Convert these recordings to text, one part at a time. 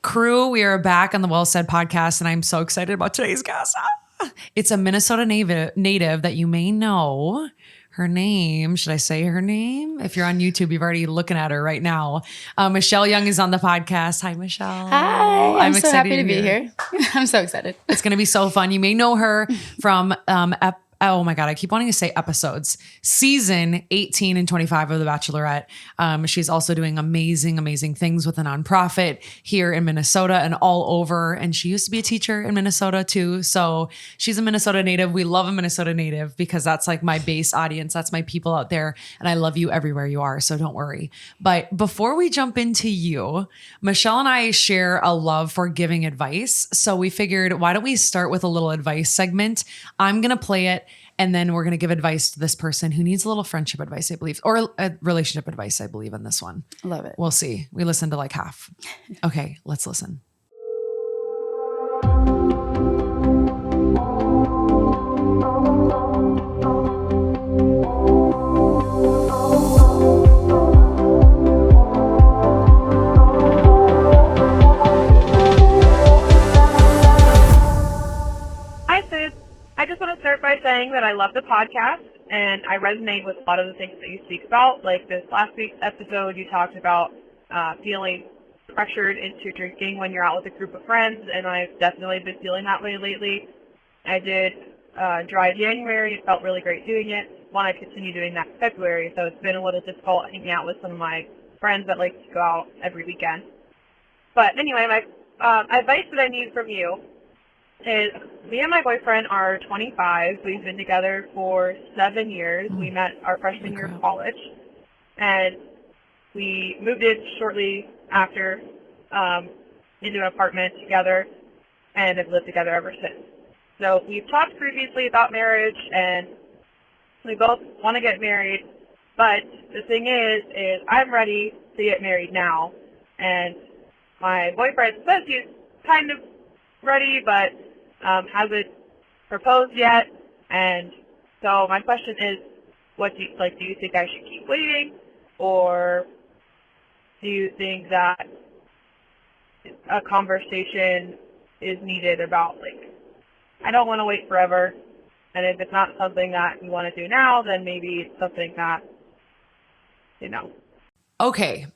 Crew, we are back on the Well Said podcast, and I'm so excited about today's guest. It's a Minnesota native that you may know. Her name, should I say her name? If you're on YouTube, you're already looking at her right now. Michelle Young is on the podcast. Hi, Michelle. Hi, I'm so happy to be here. I'm so excited. It's going to be so fun. You may know her from oh my God, I keep wanting to say episodes. Season 18 and 25 of The Bachelorette. She's also doing amazing, amazing things with a nonprofit here in Minnesota and all over. And she used to be a teacher in Minnesota too. So she's a Minnesota native. We love a Minnesota native because that's like my base audience. That's my people out there. And I love you everywhere you are. So don't worry. But before we jump into you, Michelle and I share a love for giving advice. So we figured, why don't we start with a little advice segment? I'm going to play it. And then we're going to give advice to this person who needs a little friendship advice, I believe, or a relationship advice, I believe, in this one. Love it. We'll see. We listened to like half. Okay, let's listen. I just want to start by saying that I love the podcast and I resonate with a lot of the things that you speak about. Like this last week's episode, you talked about feeling pressured into drinking when you're out with a group of friends, and I've definitely been feeling that way lately. I did dry January. It felt really great doing it. Want to continue doing that in February, so it's been a little difficult hanging out with some of my friends that like to go out every weekend. But anyway, my advice that I need from you is me and my boyfriend are 25. We've been together for 7 years. We met our freshman year of college, and we moved in shortly after into an apartment together and have lived together ever since. So we've talked previously about marriage, and we both want to get married, but the thing is I'm ready to get married now, and my boyfriend says he's kind of ready, but hasn't proposed yet. And so my question is, what do you think I should keep waiting, or do you think that a conversation is needed about, like, I don't want to wait forever, and if it's not something that you want to do now, then maybe it's something that, Okay.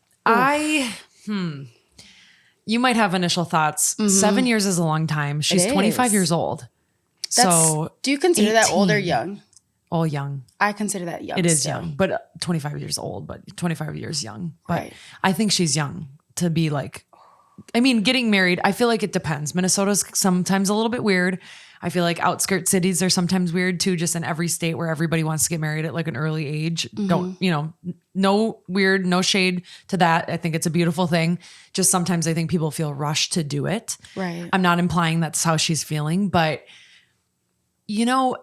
You might have initial thoughts. 7 years is a long time. She's 25 years old. So do you consider 18. that old or young? All young. I consider that young. It is still. young, but 25 years old, but 25 years young. But Right. I think she's young to be like, I mean, getting married, I feel like it depends. Minnesota's sometimes a little bit weird. I feel like outskirt cities are sometimes weird too, just in every state where everybody wants to get married at like an early age. Don't, no weird, no shade to that. I think it's a beautiful thing. Just sometimes I think people feel rushed to do it. Right. I'm not implying that's how she's feeling, but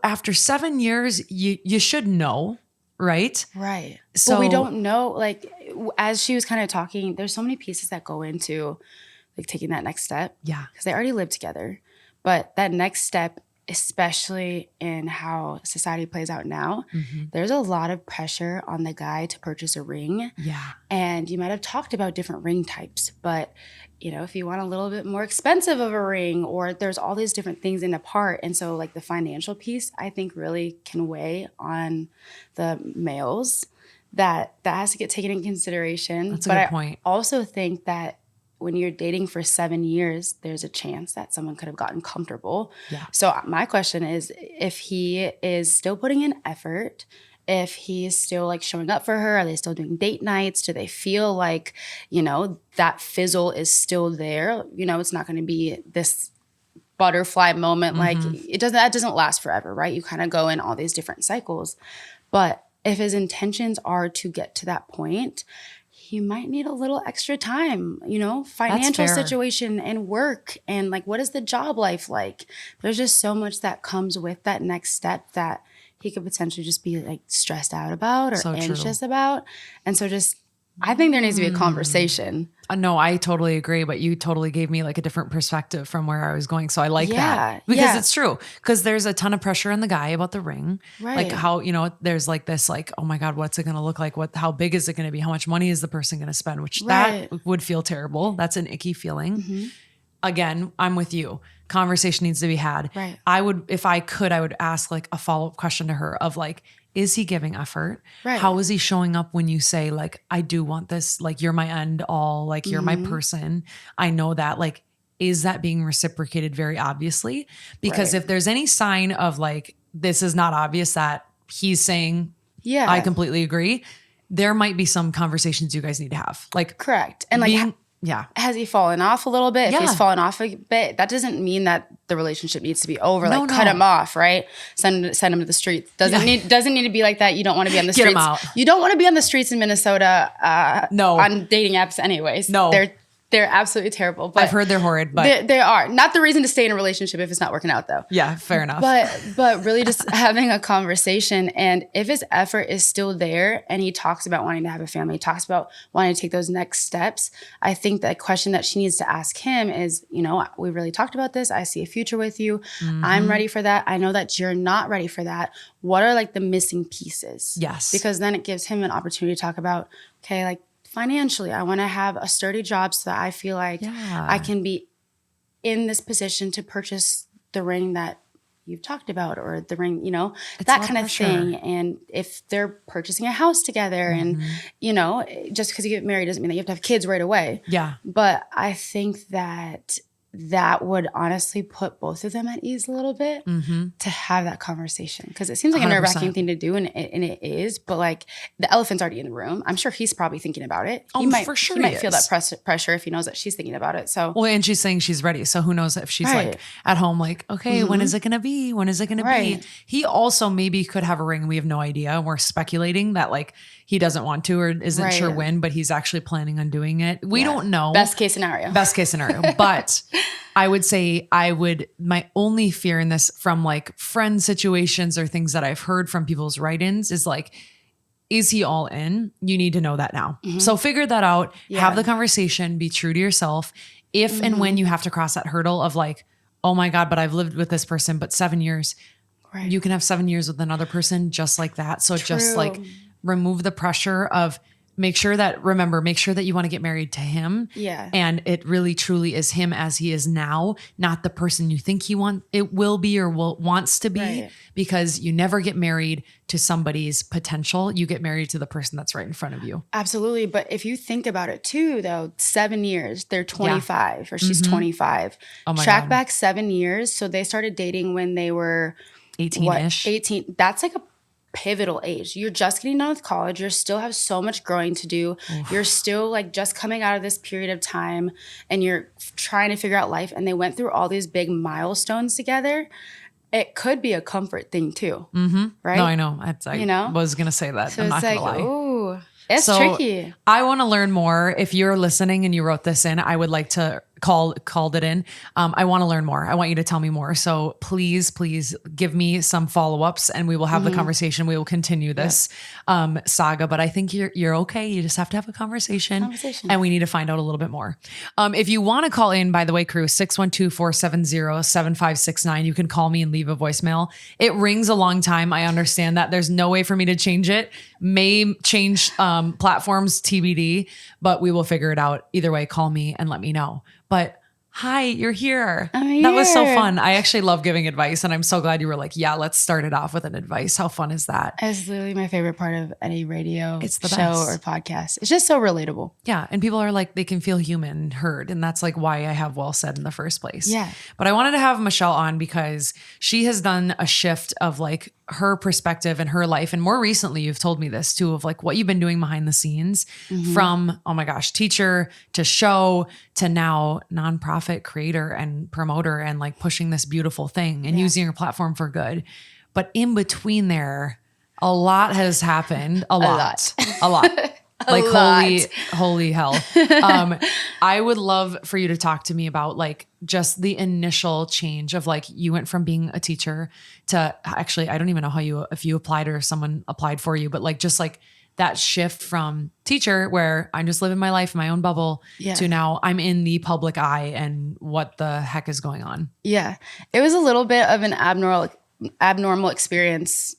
after 7 years, you should know, right? Right. So but we don't know, like, as she was kind of talking, there's so many pieces that go into like taking that next step. Yeah. Because they already live together. But that next step, especially in how society plays out now, there's a lot of pressure on the guy to purchase a ring. Yeah. And you might have talked about different ring types, but if you want a little bit more expensive of a ring, or there's all these different things in a part. And so like the financial piece, I think really can weigh on the males that has to get taken into consideration. That's a good point. I also think that when you're dating for 7 years, there's a chance that someone could have gotten comfortable. Yeah. So my question is, if he is still putting in effort, if he's still like showing up for her, are they still doing date nights? Do they feel like, that fizzle is still there? It's not going to be this butterfly moment. Like that doesn't last forever, right? You kind of go in all these different cycles. But if his intentions are to get to that point, he might need a little extra time, financial situation and work, and like, what is the job life like? There's just so much that comes with that next step that he could potentially just be like stressed out about or anxious about. And so just I think there needs to be a conversation. No, I totally agree, but you totally gave me like a different perspective from where I was going. So I like Yeah, that because yeah. it's true. Because there's a ton of pressure on the guy about the ring. Right. Like how, there's like this, like, oh my God, what's it going to look like? How big is it going to be? How much money is the person going to spend? Which Right. that would feel terrible. That's an icky feeling. Again, I'm with you. Conversation needs to be had. Right. If I could, I would ask like a follow-up question to her of like, is he giving effort? Right. How is he showing up when you say like, I do want this, like you're my end all, like you're my person. I know that, like, is that being reciprocated very obviously? Because Right. if there's any sign of like, this is not obvious that he's saying, Yeah. I completely agree, there might be some conversations you guys need to have. Like, Correct. And like, yeah. has he fallen off a little bit? If Yeah. he's fallen off a bit, that doesn't mean that the relationship needs to be over. No, Like cut no. him off, right? Send him to the streets. Doesn't need to be like that. You don't want to be on the Get him streets. out. You don't want to be on the streets in Minnesota. No. On dating apps, anyways. No. They're absolutely terrible. But I've heard they're horrid, but they are not the reason to stay in a relationship if it's not working out, though. yeah, fair enough. But really just having a conversation, and if his effort is still there and he talks about wanting to have a family, talks about wanting to take those next steps, I think the question that she needs to ask him is, we really talked about this. I see a future with you. I'm ready for that. I know that you're not ready for that. What are like the missing pieces? Yes. Because then it gives him an opportunity to talk about, okay, like financially, I want to have a sturdy job so that I feel like I can be in this position to purchase the ring that you've talked about, or the ring, that kind of thing. And if they're purchasing a house together and, just because you get married doesn't mean that you have to have kids right away. Yeah. But I think that would honestly put both of them at ease a little bit to have that conversation. Because it seems like a 100%. nerve-wracking thing to do, and it is. But like the elephant's already in the room. I'm sure he's probably thinking about it. For sure he might feel is. that pressure if he knows that she's thinking about it. So Well, and she's saying she's ready. So who knows if she's Right. like at home, like, okay, when is it going to be? When is it going to be? Right. He also maybe could have a ring. We have no idea. We're speculating that like he doesn't want to or isn't Right. sure when, but he's actually planning on doing it. We don't know. best case scenario. Best case scenario. But I would say my only fear in this from like friend situations or things that I've heard from people's write-ins is like, is he all in? You need to know that now. So figure that out, have the conversation, be true to yourself. If and when you have to cross that hurdle of like, oh my God, but I've lived with this person, but 7 years, Right. you can have 7 years with another person just like that. So just True. like remove the pressure of make sure that you want to get married to him. Yeah. And it really truly is him as he is now, not the person you think it will be or wants to be, Right. because you never get married to somebody's potential. You get married to the person that's right in front of you. Absolutely. But if you think about it too, though, 7 years, they're 25 or she's 25. Oh my Track God. back 7 years. So they started dating when they were 18-ish. 18. That's like a pivotal age. You're just getting done with college. You still have so much growing to do. You're still like just coming out of this period of time and you're trying to figure out life. And they went through all these big milestones together. It could be a comfort thing too. Right? No, I know. I was going to say that. So I'm not it's going like, to lie. ooh, it's So, tricky. I want to learn more. If you're listening and you wrote this in, I would like to called it in. I want to learn more. I want you to tell me more. So please give me some follow-ups and we will have the conversation. We will continue this saga, but I think you're okay. You just have to have a conversation. And we need to find out a little bit more. If you want to call in, by the way, crew, 612-470-7569. You can call me and leave a voicemail. It rings a long time. I understand that. There's no way for me to change it. May change platforms, TBD, but we will figure it out. Either way, call me and let me know. But hi, you're here. That was so fun. I actually love giving advice and I'm so glad you were like, yeah, let's start it off with an advice. How fun is that? It's literally my favorite part of any radio It's the show best. or podcast. It's just so relatable. Yeah. And people are like, they can feel human, heard. And that's like why I have Well Said in the first place. Yeah. But I wanted to have Michelle on because she has done a shift of like her perspective and her life. And more recently, you've told me this too, of like what you've been doing behind the scenes from, oh my gosh, teacher to show to now nonprofit creator and promoter and like pushing this beautiful thing and using your platform for good. But in between there, a lot has happened. A lot. Like lot. holy hell. I would love for you to talk to me about like just the initial change of like you went from being a teacher to actually, I don't even know if you applied or if someone applied for you, but like just like that shift from teacher where I'm just living my life in my own bubble to now I'm in the public eye and what the heck is going on? Yeah. It was a little bit of an abnormal experience,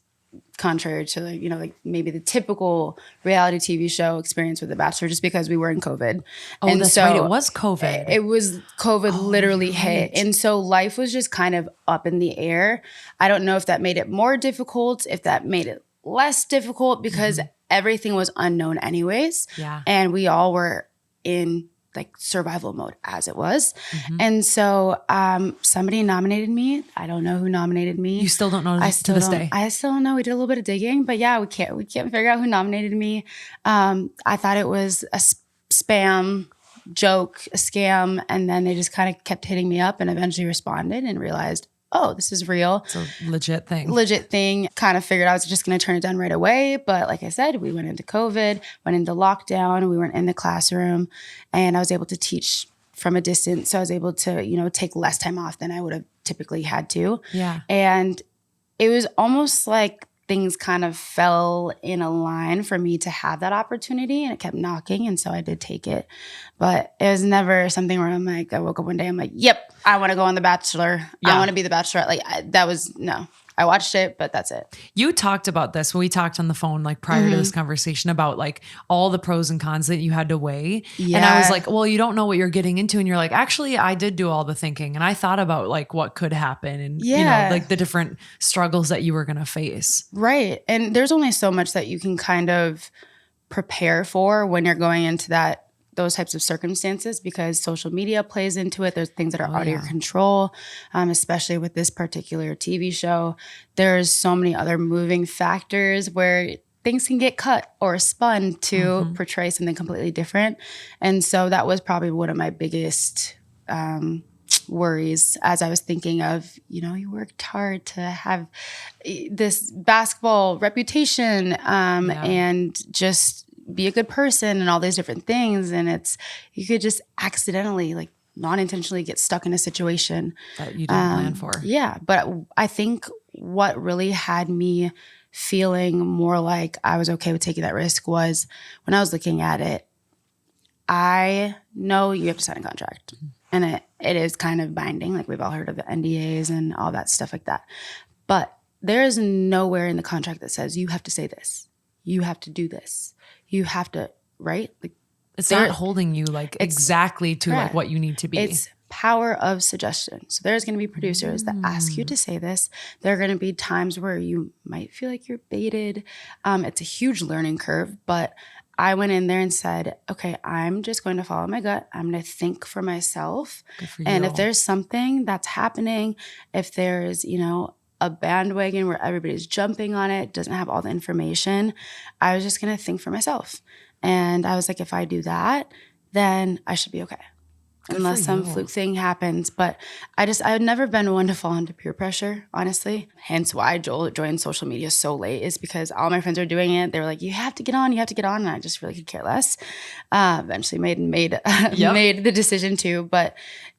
contrary to like maybe the typical reality TV show experience with The Bachelor, just because we were in COVID. Oh, and that's right. It was COVID. It was COVID literally hit. And so life was just kind of up in the air. I don't know if that made it more difficult, if that made it less difficult, because everything was unknown anyways. Yeah. And we all were in like survival mode as it was. And so somebody nominated me. I don't know who nominated me. You still don't know to this day? I still don't know. We did a little bit of digging, but yeah, we can't figure out who nominated me. I thought it was a spam joke, a scam. And then they just kind of kept hitting me up and eventually responded and realized, oh, this is real. It's a legit thing. Kind of figured I was just going to turn it down right away. But like I said, we went into COVID, went into lockdown. We weren't in the classroom, and I was able to teach from a distance. So I was able to, take less time off than I would have typically had to. Yeah. And it was almost like things kind of fell in a line for me to have that opportunity, and it kept knocking. And so I did take it, but it was never something where I'm like, I woke up one day, I'm like, yep, I want to go on The Bachelor. I want to be the Bachelorette. Like that was no. I watched it, but that's it. You talked about this when we talked on the phone, like prior to this conversation, about like all the pros and cons that you had to weigh. Yeah. And I was like, well, you don't know what you're getting into. And you're like, actually, I did do all the thinking. And I thought about like what could happen and, like the different struggles that you were going to face. Right. And there's only so much that you can kind of prepare for when you're going into those types of circumstances, because social media plays into it. There's things that are out of your control, especially with this particular TV show. There's so many other moving factors where things can get cut or spun to portray something completely different. And so that was probably one of my biggest worries as I was thinking of, you worked hard to have this basketball reputation and just be a good person and all these different things. And you could just accidentally, like non-intentionally get stuck in a situation that you didn't plan for. Yeah. But I think what really had me feeling more like I was okay with taking that risk was when I was looking at it, I know you have to sign a contract and it is kind of binding. Like we've all heard of the NDAs and all that stuff like that. But there is nowhere in the contract that says you have to say this. You have to do this. You have to, right? Like it's not holding you like exactly to like what you need to be. It's power of suggestion. So there's going to be producers that ask you to say this. There are going to be times where you might feel like you're baited. It's a huge learning curve, but I went in there and said, okay, I'm just going to follow my gut. I'm going to think for myself. Good for and you. If there's something that's happening, if there's, a bandwagon where everybody's jumping on it, doesn't have all the information, I was just going to think for myself. And I was like, if I do that, then I should be okay. Good unless some fluke thing happens. But I've never been one to fall into peer pressure, honestly. Hence why I joined social media so late, is because all my friends are doing it. They were like, you have to get on. And I just really could care less. Eventually made the decision to. But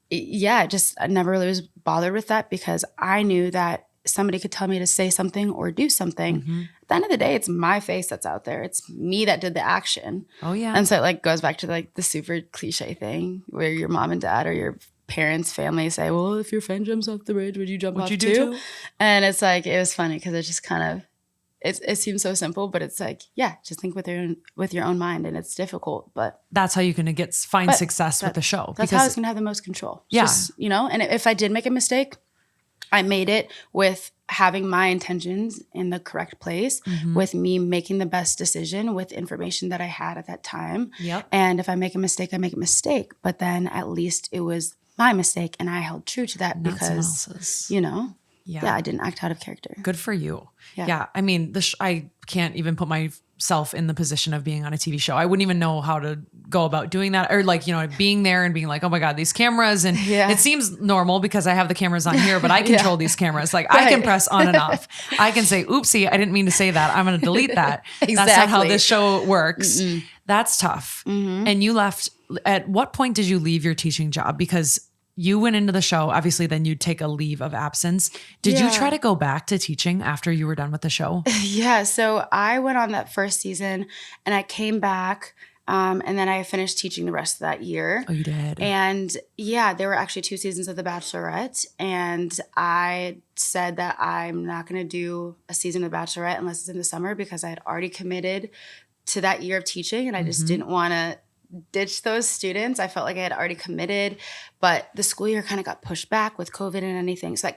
yeah, I never really was bothered with that, because I knew that somebody could tell me to say something or do something. Mm-hmm. At the end of the day, it's my face that's out there. It's me that did the action. Oh, yeah. And so it goes back to the super cliche thing where your mom and dad or your parents' family say, well, if your friend jumps off the bridge, would you jump off too? And it's it was funny because it just kind of, it seems so simple, but it's just think with your own mind, and it's difficult, but that's how you're going to find success with the show. That's how I was going to have the most control. Yeah. And if I did make a mistake, I made it with having my intentions in the correct place, with me making the best decision with information that I had at that time. Yep. And if I make a mistake, I make a mistake. But then at least it was my mistake, and I held true to that. Not because, I didn't act out of character. Good for you. Yeah. I mean, I can't even put myself in the position of being on a TV show. I wouldn't even know how to go about doing that, or being there and being like, oh my God, these cameras. And it seems normal because I have the cameras on here, but I control these cameras. Right. I can press on and off. I can say, oopsie, I didn't mean to say that. I'm going to delete that. Exactly. That's not how this show works. That's tough. Mm-hmm. And you left, at what point did you leave your teaching job? Because you went into the show, obviously then you'd take a leave of absence. Did you try to go back to teaching after you were done with the show? Yeah. So I went on that first season and I came back. And then I finished teaching the rest of that year. Oh, you did? And yeah, there were actually 2 seasons of The Bachelorette. And I said that I'm not going to do a season of The Bachelorette unless it's in the summer because I had already committed to that year of teaching and I just didn't want to ditch those students. I felt like I had already committed, but the school year kind of got pushed back with COVID and anything. So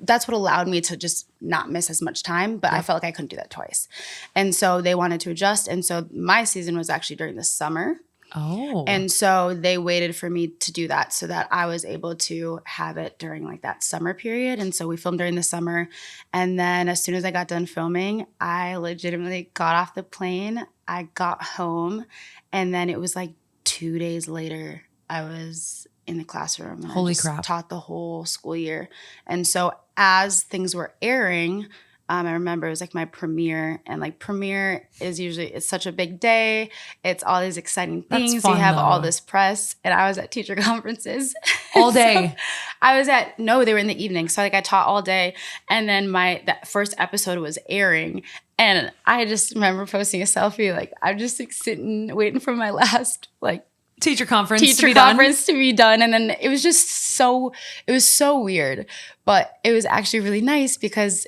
that's what allowed me to just not miss as much time, but I felt like I couldn't do that twice. And so they wanted to adjust. And so my season was actually during the summer. Oh. And so they waited for me to do that so that I was able to have it during like that summer period. And so we filmed during the summer. And then as soon as I got done filming, I legitimately got off the plane. I got home and then it was like 2 days later, I was in the classroom. And Holy I just crap. taught the whole school year. And so as things were airing, I remember it was like my premiere, and like premiere is usually, it's such a big day. It's all these exciting things. That's fun, you have all though. this press, and I was at teacher conferences All day. So no, they were in the evening. So like I taught all day, and then that first episode was airing, and I just remember posting a selfie. Like I'm just like sitting, waiting for my last like Teacher conference to be done. And then it was just it was so weird, but it was actually really nice because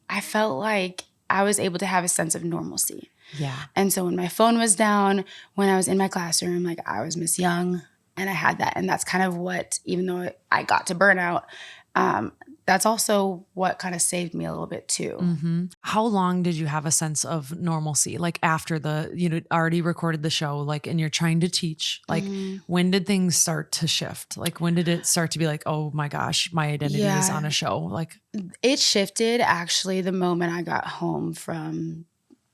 I felt like I was able to have a sense of normalcy. Yeah. And so when my phone was down, when I was in my classroom, like I was Miss Young and I had that. And that's kind of what, even though I got to burnout, that's also what kind of saved me a little bit too. Mm-hmm. How long did you have a sense of normalcy? Like after already recorded the show, like, and you're trying to teach, like when did things start to shift? Like when did it start to be like, oh my gosh, my identity is on a show? Like it shifted actually the moment I got home from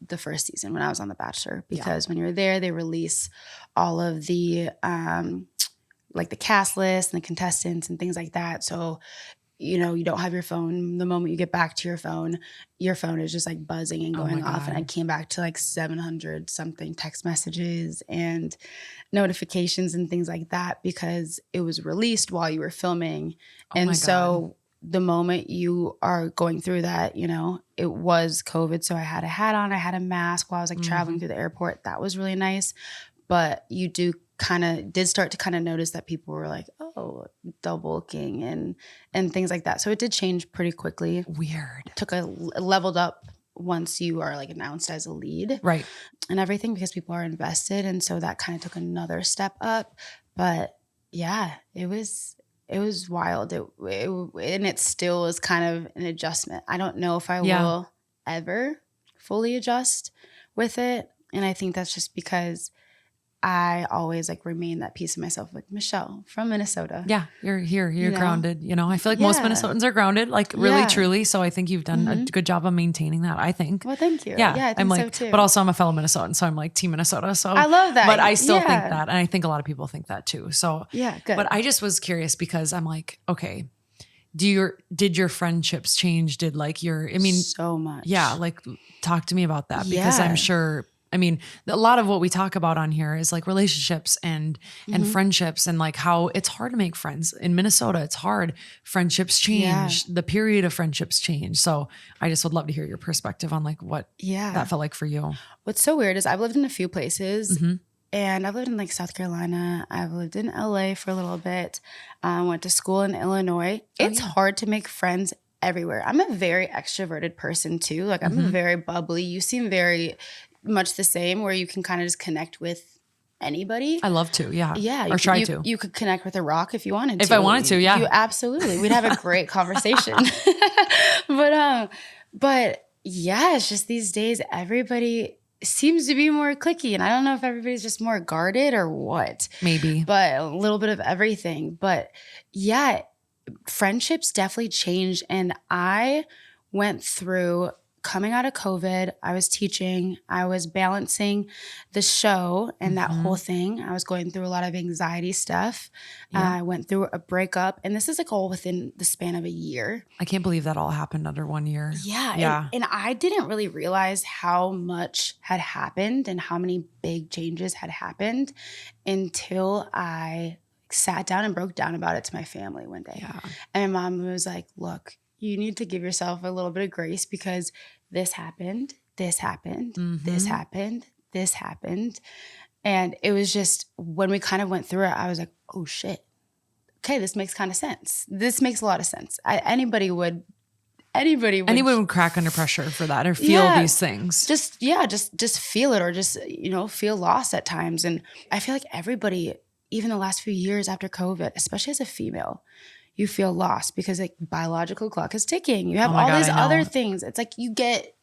the first season when I was on The Bachelor, because when you're there, they release all of the, like the cast list and the contestants and things like that. So you don't have your phone. The moment you get back to your phone is just like buzzing and going off. And I came back to like 700 something text messages and notifications and things like that because it was released while you were filming. And so the moment you are going through that, it was COVID. So I had a hat on, I had a mask while I was like traveling through the airport. That was really nice. But you did start to kind of notice that people were like, oh, double booking and things like that. So it did change pretty quickly. Weird. Leveled up once you are like announced as a lead. Right. And everything because people are invested. And so that kind of took another step up. But yeah, it was wild. And it still is kind of an adjustment. I don't know if I will ever fully adjust with it. And I think that's just because I always like remain that piece of myself, like Michelle from Minnesota. Yeah, you're here. You're grounded. I feel like most Minnesotans are grounded, like really, truly. So I think you've done a good job of maintaining that, I think. Well, thank you. Yeah, I think I'm like, so too. but also I'm a fellow Minnesotan, so I'm like team Minnesota. So I love that. But I still think that. And I think a lot of people think that too. So yeah, good. But I just was curious because I'm like, okay, did your friendships change? Did like so much. Yeah, like talk to me about that because I'm sure, a lot of what we talk about on here is like relationships and friendships and like how it's hard to make friends. In Minnesota, it's hard. Friendships change. The period of friendships change. So I just would love to hear your perspective on like what that felt like for you. What's so weird is I've lived in a few places and I've lived in like South Carolina. I've lived in LA for a little bit. Went to school in Illinois. It's hard to make friends everywhere. I'm a very extroverted person too. Like I'm very bubbly. You seem very much the same where you can kind of just connect with anybody. I love to, yeah. Yeah. Or try to. You could connect with a rock if you wanted to. If I wanted to, yeah. You absolutely. We'd have a great conversation. But yeah, it's just these days everybody seems to be more cliquey. And I don't know if everybody's just more guarded or what. Maybe. But a little bit of everything. But yeah, friendships definitely changed. And I went through coming out of COVID, I was teaching, I was balancing the show and that whole thing. I was going through a lot of anxiety stuff. I went through a breakup, and this is like all within the span of a year. I can't believe that all happened under 1 year. Yeah. And I didn't really realize how much had happened and how many big changes had happened until I sat down and broke down about it to my family one day. Yeah. And my mom was like, look, you need to give yourself a little bit of grace because this happened, this happened, this happened, this happened. And it was just, when we kind of went through it, I was like, oh shit. Okay, this makes kind of sense. This makes a lot of sense. Anybody would crack under pressure for that or feel these things. Just feel it, or just, feel lost at times. And I feel like everybody, even the last few years after COVID, especially as a female, you feel lost because like biological clock is ticking. You have all these other things. It's like you get,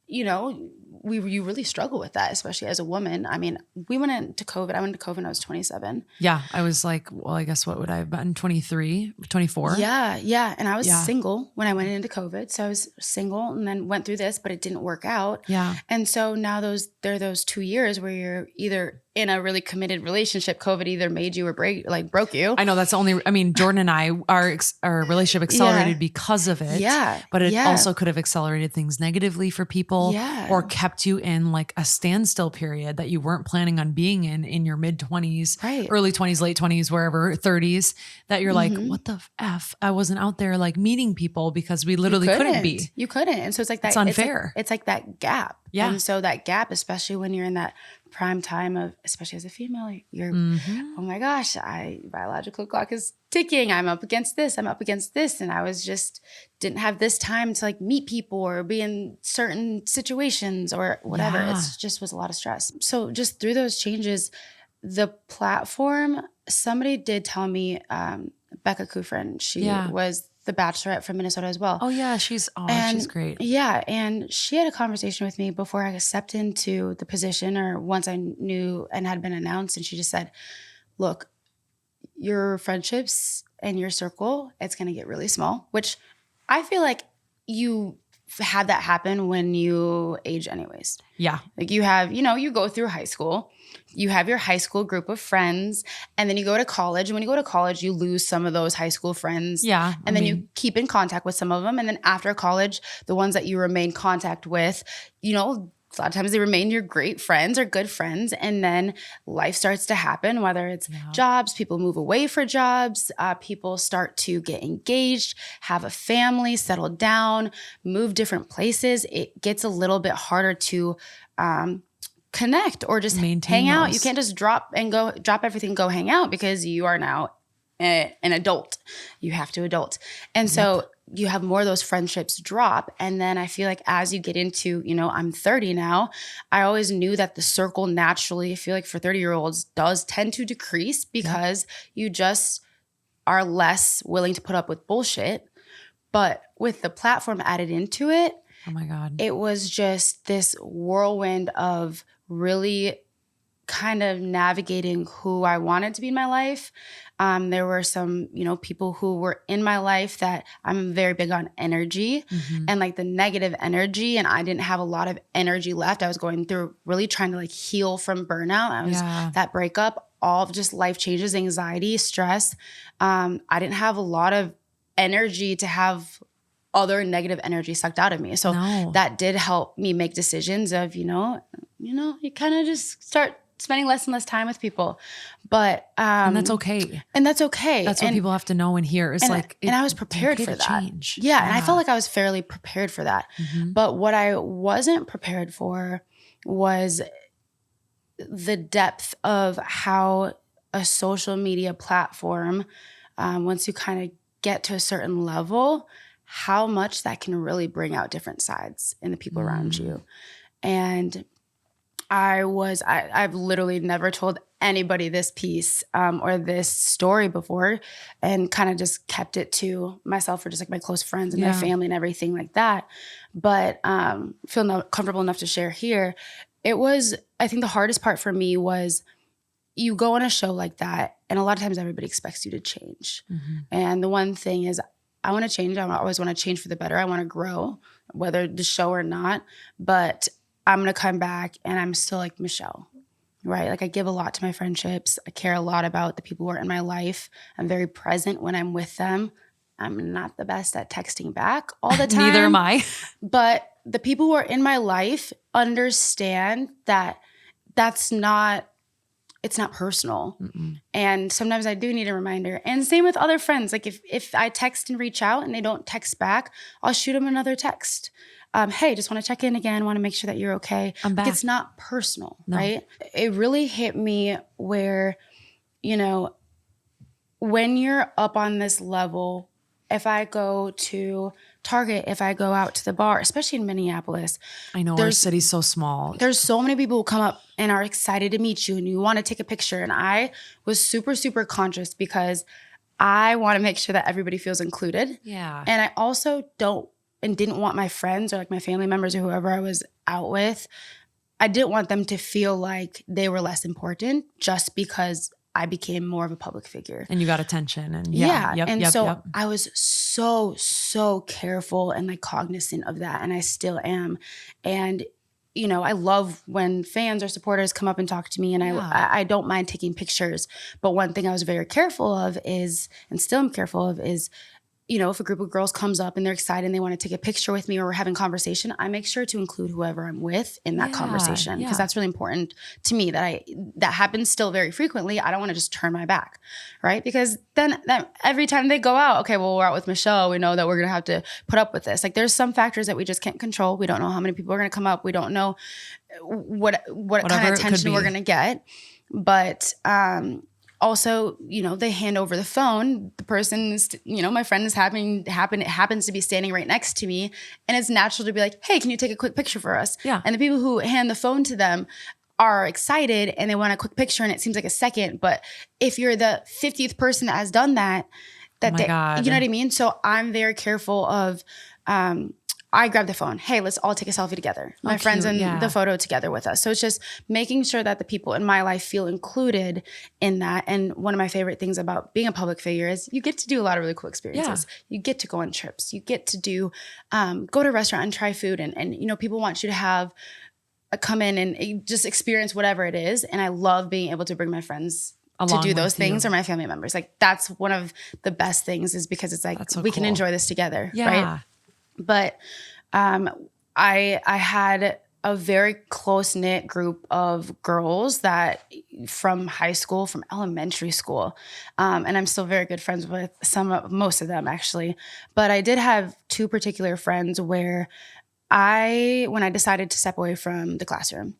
you really struggle with that, especially as a woman. I mean, we went into COVID. I went into COVID when I was 27. Yeah. I was like, well, I guess what would I have been? 23, 24? Yeah. Yeah. And I was single when I went into COVID. So I was single and then went through this, but it didn't work out. Yeah. And so now there are those 2 years where you're either in a really committed relationship. COVID either made you or broke you. I know that's Jordan and I, our relationship accelerated because of it. Yeah. But it also could have accelerated things negatively for people or kept you in like a standstill period that you weren't planning on being in your mid 20s, early 20s, late 20s, wherever, 30s, that you're like, what the F? I wasn't out there like meeting people because we literally couldn't be. You couldn't. And so it's like that. It's unfair. It's like that gap. Yeah. And so that gap, especially when you're in that prime time of, especially as a female, you're, oh my gosh, biological clock is ticking. I'm up against this. And I was just, didn't have this time to like meet people or be in certain situations or whatever. Yeah. It just was a lot of stress. So just through those changes, the platform, somebody did tell me, Becca Kufrin, she was the Bachelorette from Minnesota as well. Oh yeah, she's great. Yeah, and she had a conversation with me before I stepped into the position, or once I knew and had been announced, and she just said, look, your friendships and your circle, it's going to get really small, which I feel like you had that happen when you age anyways. Yeah. Like you have, you go through high school, you have your high school group of friends, and then you go to college. And when you go to college, you lose some of those high school friends. Yeah. And then you keep in contact with some of them. And then after college, the ones that you remain contact with, a lot of times they remain your great friends or good friends. And then life starts to happen, whether it's jobs, people move away for jobs, people start to get engaged, have a family, settle down, move different places. It gets a little bit harder to connect or just hang out. You can't just drop everything, go hang out, because you are now an adult. You have to adult. And so you have more of those friendships drop. And then I feel like as you get into, I'm 30 now, I always knew that the circle naturally, I feel like for 30-year-olds, does tend to decrease because you just are less willing to put up with bullshit. But with the platform added into it, oh my God, it was just this whirlwind of really kind of navigating who I wanted to be in my life. There were some, people who were in my life that I'm very big on energy and like the negative energy. And I didn't have a lot of energy left. I was going through really trying to like heal from burnout. I was that breakup, all of just life changes, anxiety, stress. I didn't have a lot of energy to have other negative energy sucked out of me. So that did help me make decisions of, you kind of just start spending less and less time with people. But and that's okay. That's okay. That's what people have to know and hear. And I was prepared for that. Change. Yeah. And I felt like I was fairly prepared for that. But what I wasn't prepared for was the depth of how a social media platform, once you kind of get to a certain level, how much that can really bring out different sides in the people around you. And I've literally never told anybody this piece or this story before, and kind of just kept it to myself or just like my close friends and my family and everything like that. But feel comfortable enough to share here. I think the hardest part for me was you go on a show like that, and a lot of times everybody expects you to change. And the one thing is, I want to change. I always want to change for the better. I want to grow, whether the show or not. But I'm going to come back and I'm still like Michelle, right? Like I give a lot to my friendships. I care a lot about the people who are in my life. I'm very present when I'm with them. I'm not the best at texting back all the time. Neither am I. But the people who are in my life understand that that's not it's not personal. And sometimes I do need a reminder. And same with other friends. Like if I text and reach out and they don't text back, I'll shoot them another text. Hey, just want to check in again. Want to make sure that you're okay. I'm back. Like, it's not personal, right? It really hit me where, you know, when you're up on this level, if I go to Target, if I go out to the bar, especially in Minneapolis. I know our city's so small. There's so many people who come up and are excited to meet you and you want to take a picture. And I was super, super conscious because I want to make sure that everybody feels included. Yeah. And I also didn't want my friends or like my family members or whoever I was out with, I didn't want them to feel like they were less important just because I became more of a public figure. And you got attention. And I was so careful and like cognizant of that. And I still am. And, you know, I love when fans or supporters come up and talk to me, and I don't mind taking pictures. But one thing I was very careful of is, and still am careful of, is, you know, if a group of girls comes up and they're excited and they want to take a picture with me or we're having conversation, I make sure to include whoever I'm with in that conversation, because that's really important to me. That happens still very frequently. I don't want to just turn my back, right? Because then every time they go out, okay, well, we're out with Michelle. We know that we're going to have to put up with this. Like, there's some factors that we just can't control. We don't know how many people are going to come up. We don't know what kind of attention we're going to get. But, also, you know, they hand over the phone. The person is, you know, my friend it happens to be standing right next to me. And it's natural to be like, hey, can you take a quick picture for us? Yeah. And the people who hand the phone to them are excited and they want a quick picture and it seems like a second. But if you're the 50th person that has done that, you know what I mean? So I'm very careful of, I grab the phone. Hey, let's all take a selfie together. My friends in the photo together with us. So it's just making sure that the people in my life feel included in that. And one of my favorite things about being a public figure is you get to do a lot of really cool experiences. You get to go on trips. You get to do, go to a restaurant and try food. And you know, people want you to have come in and just experience whatever it is. And I love being able to bring my friends to do those things, or my family members. Like, that's one of the best things, is because it's like, we can enjoy this together. Right. But I had a very close-knit group of girls that from high school, from elementary school, and I'm still very good friends with most of them actually. But I did have two particular friends where when I decided to step away from the classroom,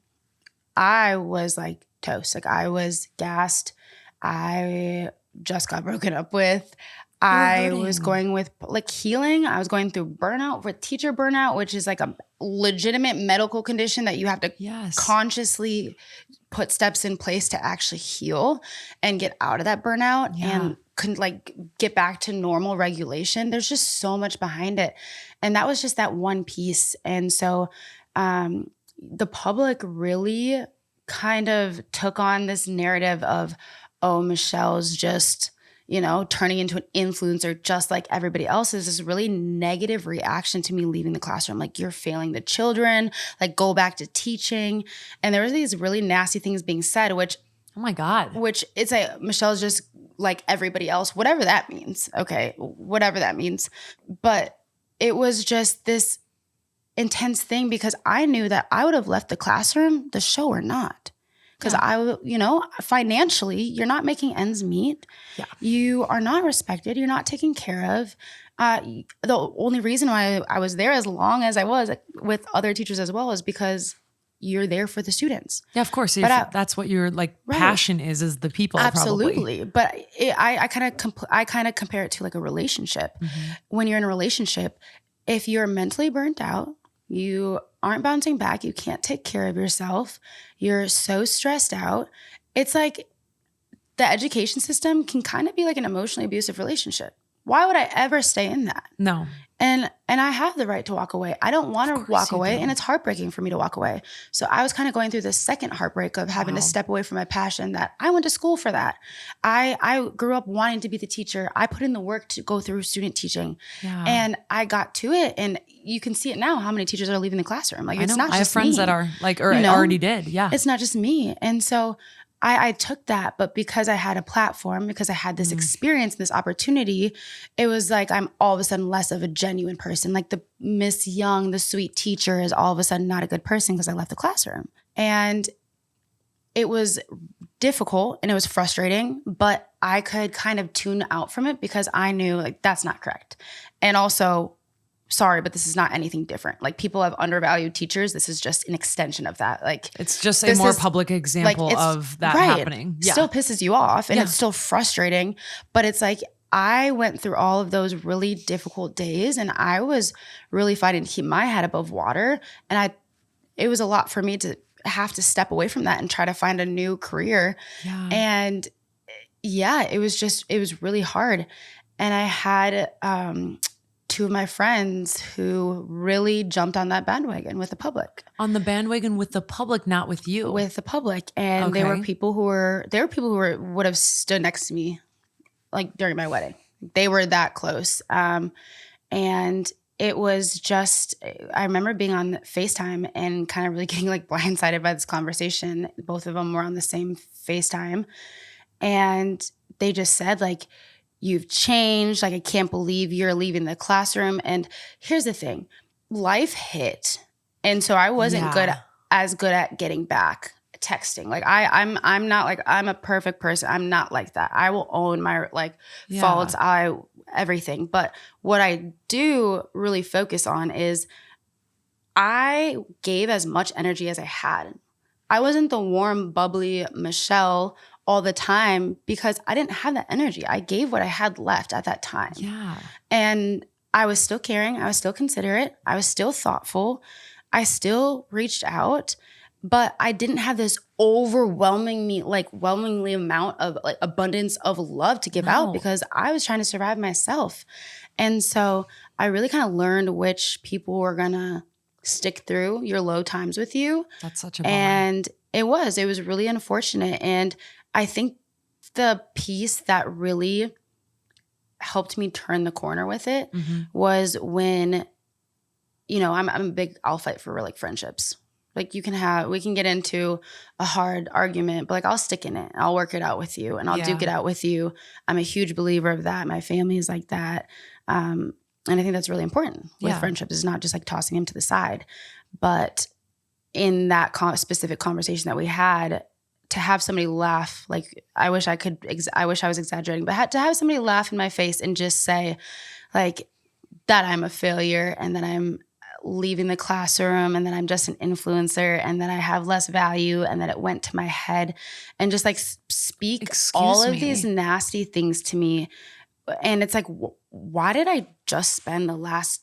I was like toast. Like, I was gassed. I just got broken up with. I was going with like healing. I was going through burnout, with teacher burnout, which is like a legitimate medical condition that you have to consciously put steps in place to actually heal and get out of that burnout and like get back to normal regulation. There's just so much behind it. And that was just that one piece. And so the public really kind of took on this narrative of, oh, Michelle's just, you know, turning into an influencer just like everybody else. Is this really negative reaction to me leaving the classroom. Like, you're failing the children, like, go back to teaching. And there was these really nasty things being said, which, oh my God, which it's a, Michelle's just like everybody else, whatever that means. Okay. Whatever that means. But it was just this intense thing, because I knew that I would have left the classroom, the show or not. Because you know, financially, you're not making ends meet. Yeah. You are not respected. You're not taken care of. The only reason why I was there as long as I was with other teachers as well is because you're there for the students. Yeah, of course. But that's what your like passion is the people. Absolutely. Probably. But I kind of compare it to like a relationship. Mm-hmm. When you're in a relationship, if you're mentally burnt out, you aren't bouncing back, you can't take care of yourself, you're so stressed out. It's like the education system can kind of be like an emotionally abusive relationship. Why would I ever stay in that? No. And I have the right to walk away. I don't want to walk away, and it's heartbreaking for me to walk away. So I was kind of going through this second heartbreak of having to step away from my passion, that I went to school for that. I grew up wanting to be the teacher. I put in the work to go through student teaching, and I got to it. And you can see it now, how many teachers are leaving the classroom. Like, it's not just me. I have friends that are like, or already did. Yeah. It's not just me. And so I took that, but because I had a platform, because I had this experience, this opportunity, it was like I'm all of a sudden less of a genuine person. Like, the Miss Young, the sweet teacher, is all of a sudden not a good person because I left the classroom. And it was difficult and it was frustrating, but I could kind of tune out from it because I knew like that's not correct. And also, sorry, but this is not anything different. Like people have undervalued teachers. This is just an extension of that. Like it's just a more public example of that happening. Yeah. Still pisses you off and it's still frustrating, but it's like I went through all of those really difficult days and I was really fighting to keep my head above water. And it was a lot for me to have to step away from that and try to find a new career. Yeah. And it was really hard. And I had two of my friends who really jumped on that bandwagon with the public. On the bandwagon with the public, not with you. With the public. And there were people who would have stood next to me like during my wedding. They were that close. And it was just, I remember being on FaceTime and kind of really getting like blindsided by this conversation. Both of them were on the same FaceTime. And they just said like, you've changed. Like, I can't believe you're leaving the classroom. And here's the thing, life hit. And so I wasn't as good at getting back texting. Like I'm not like, I'm a perfect person. I'm not like that. I will own my faults. Everything. But what I do really focus on is I gave as much energy as I had. I wasn't the warm, bubbly Michelle all the time because I didn't have that energy. I gave what I had left at that time. Yeah. And I was still caring. I was still considerate. I was still thoughtful. I still reached out, but I didn't have this overwhelmingly amount of like abundance of love to give out because I was trying to survive myself. And so I really kind of learned which people were going to stick through your low times with you. That's such a bummer. And it was really unfortunate. And I think the piece that really helped me turn the corner with it was when, I'm a big, I'll fight for like friendships. Like we can get into a hard argument, but like I'll stick in it. I'll work it out with you and I'll duke it out with you. I'm a huge believer of that. My family is like that. And I think that's really important with friendships. It's not just like tossing them to the side, but in that specific conversation that we had, to have somebody laugh, like I wish I was exaggerating, but to have somebody laugh in my face and just say like that I'm a failure and that I'm leaving the classroom and that I'm just an influencer and that I have less value and that it went to my head and just like speak all of these nasty things to me. And it's like, why did I just spend the last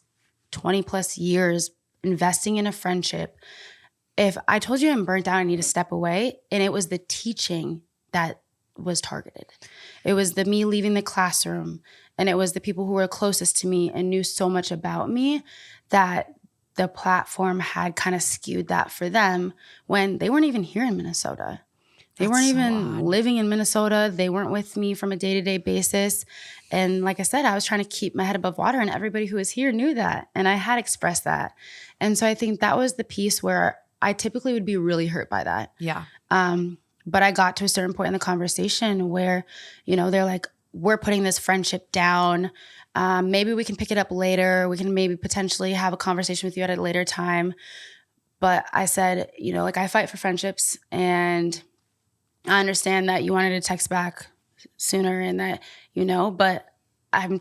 20 plus years investing in a friendship? If I told you I'm burnt out, I need to step away. And it was the teaching that was targeted. It was me leaving the classroom. And it was the people who were closest to me and knew so much about me that the platform had kind of skewed that for them when they weren't even here in Minnesota. They weren't even living in Minnesota. They weren't with me from a day-to-day basis. And like I said, I was trying to keep my head above water and everybody who was here knew that. And I had expressed that. And so I think that was the piece where I typically would be really hurt by that. Yeah. But I got to a certain point in the conversation where, they're like, we're putting this friendship down. Maybe we can pick it up later. We can maybe potentially have a conversation with you at a later time. But I said, I fight for friendships and I understand that you wanted to text back sooner and that, but I'm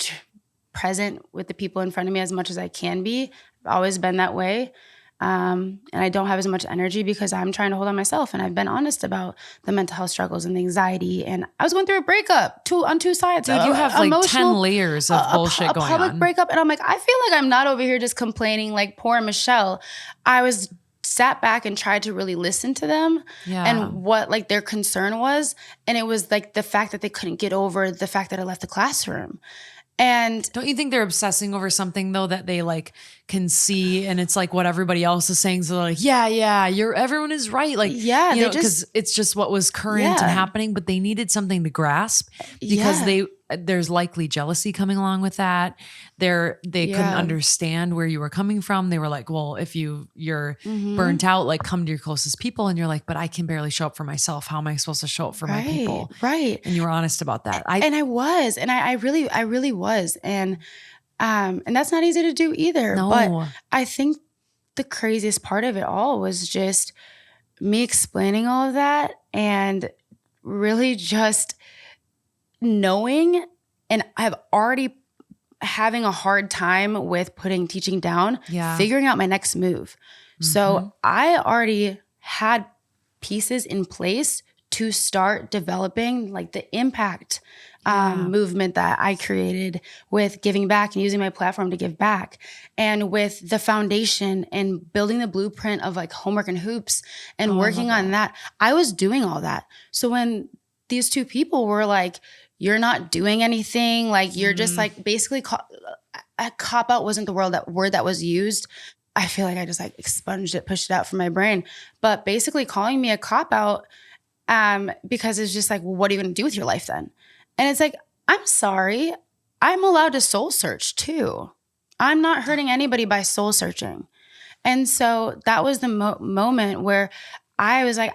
present with the people in front of me as much as I can be. I've always been that way. And I don't have as much energy because I'm trying to hold on myself. And I've been honest about the mental health struggles and the anxiety. And I was going through a breakup on two sides. Dude, you have like 10 layers of bullshit going on. A public breakup. And I'm like, I feel like I'm not over here just complaining like poor Michelle. I was sat back and tried to really listen to them and what like their concern was. And it was like the fact that they couldn't get over the fact that I left the classroom. And don't you think they're obsessing over something though that they like can see and it's like what everybody else is saying? So they're like, everyone is right. Like, because it's just what was current and happening, but they needed something to grasp because there's likely jealousy coming along with that. They couldn't understand where you were coming from. They were like, well, if you're burnt out, like come to your closest people. And you're like, but I can barely show up for myself. How am I supposed to show up for my people? Right. And you were honest about that. I really was. And that's not easy to do either. No. But I think the craziest part of it all was just me explaining all of that and really just knowing, and I've already having a hard time with putting teaching down, figuring out my next move. So I already had pieces in place to start developing like the impact movement that I created with giving back and using my platform to give back, and with the foundation and building the blueprint of like homework and hoops and working on that. I was doing all that. So when these two people were like, you're not doing anything, like you're just like basically a cop out wasn't the word that was used. I feel like I just like expunged it, pushed it out from my brain. But basically calling me a cop out because it's just like, well, what are you going to do with your life then? And it's like, I'm sorry. I'm allowed to soul search too. I'm not hurting anybody by soul searching. And so that was the moment where I was like,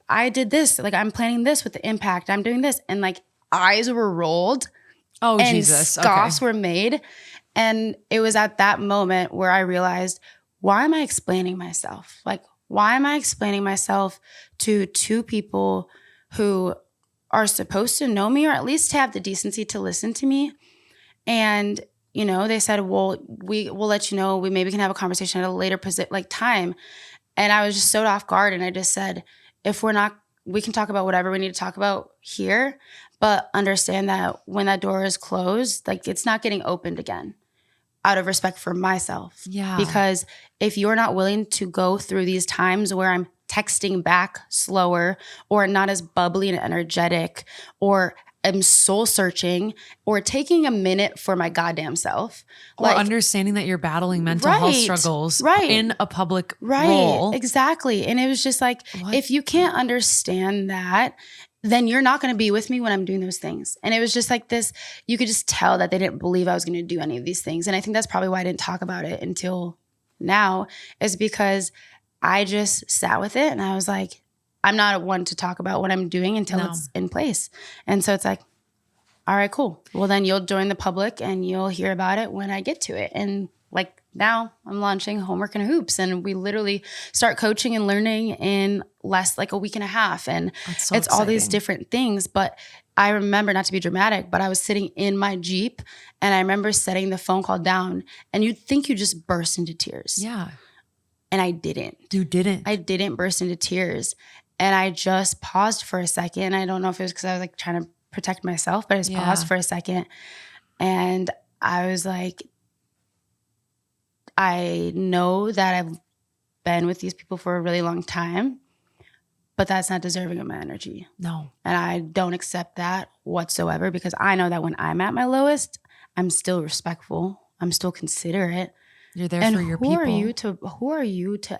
I did this. Like, I'm planning this with the impact. I'm doing this. And like eyes were rolled. Oh, and Jesus. Scoffs were made. And it was at that moment where I realized, why am I explaining myself? Like, why am I explaining myself to two people who are supposed to know me, or at least have the decency to listen to me? And, you know, they said, well, we'll let you know. We maybe can have a conversation at a later time. And I was just so off guard. And I just said, if we're not, we can talk about whatever we need to talk about here, but understand that when that door is closed, like it's not getting opened again, out of respect for myself. Yeah. Because if you're not willing to go through these times where I'm texting back slower, or not as bubbly and energetic, or I'm soul searching, or taking a minute for my goddamn self, or understanding that you're battling mental health struggles in a public role. Exactly. And it was just like, if you can't understand that, then you're not going to be with me when I'm doing those things. And it was just like this, you could just tell that they didn't believe I was going to do any of these things. And I think that's probably why I didn't talk about it until now, is because I just sat with it and I was like, I'm not one to talk about what I'm doing until it's in place. And so it's like, all right, cool. Well, then you'll join the public and you'll hear about it when I get to it. And like now I'm launching Homework and Hoops, and we literally start coaching and learning in less like a week and a half. And so it's all these different things. But I remember, not to be dramatic, but I was sitting in my Jeep and I remember setting the phone call down, and you'd think you just burst into tears. Yeah. And I didn't. You didn't. I didn't burst into tears. And I just paused for a second. I don't know if it was because I was like trying to protect myself, but I just paused for a second. And I was like, I know that I've been with these people for a really long time, but that's not deserving of my energy. No. And I don't accept that whatsoever, because I know that when I'm at my lowest, I'm still respectful. I'm still considerate. You're there for your people. Who are you to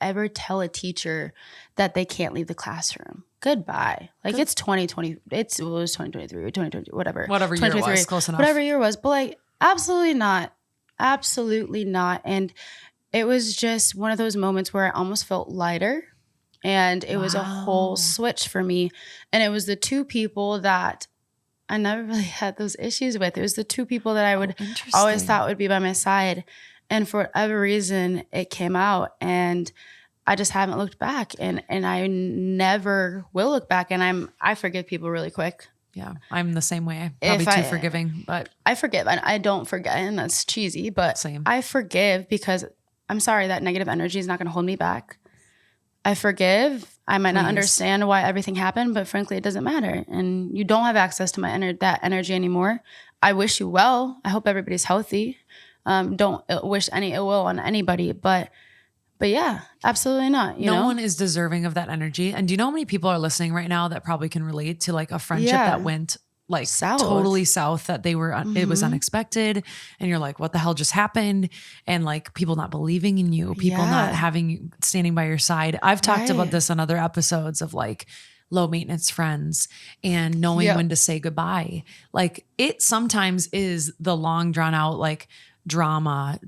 ever tell a teacher that they can't leave the classroom? Goodbye. Like it's 2020. It was 2023 or 2020, whatever. Whatever year it was, close enough. Whatever year it was. But like, absolutely not. Absolutely not. And it was just one of those moments where I almost felt lighter. And it was a whole switch for me. And it was the two people that I never really had those issues with. It was the two people that I would always thought would be by my side. And for whatever reason, it came out, and I just haven't looked back, and I never will look back. And I forgive people really quick. Yeah, I'm the same way. Probably too forgiving, but I forgive, and I don't forget, and that's cheesy, but same. I forgive because I'm sorry that negative energy is not going to hold me back. I forgive. I might not understand why everything happened, but frankly, it doesn't matter. And you don't have access to that energy anymore. I wish you well. I hope everybody's healthy. Don't wish any ill will on anybody, but yeah, absolutely not. No one is deserving of that energy. And do you know how many people are listening right now that probably can relate to like a friendship that went like totally south, that they were, it was unexpected. And you're like, what the hell just happened? And like people not believing in you, people not standing by your side. I've talked about this on other episodes of like low maintenance friends and knowing when to say goodbye. Like it sometimes is the long drawn out, like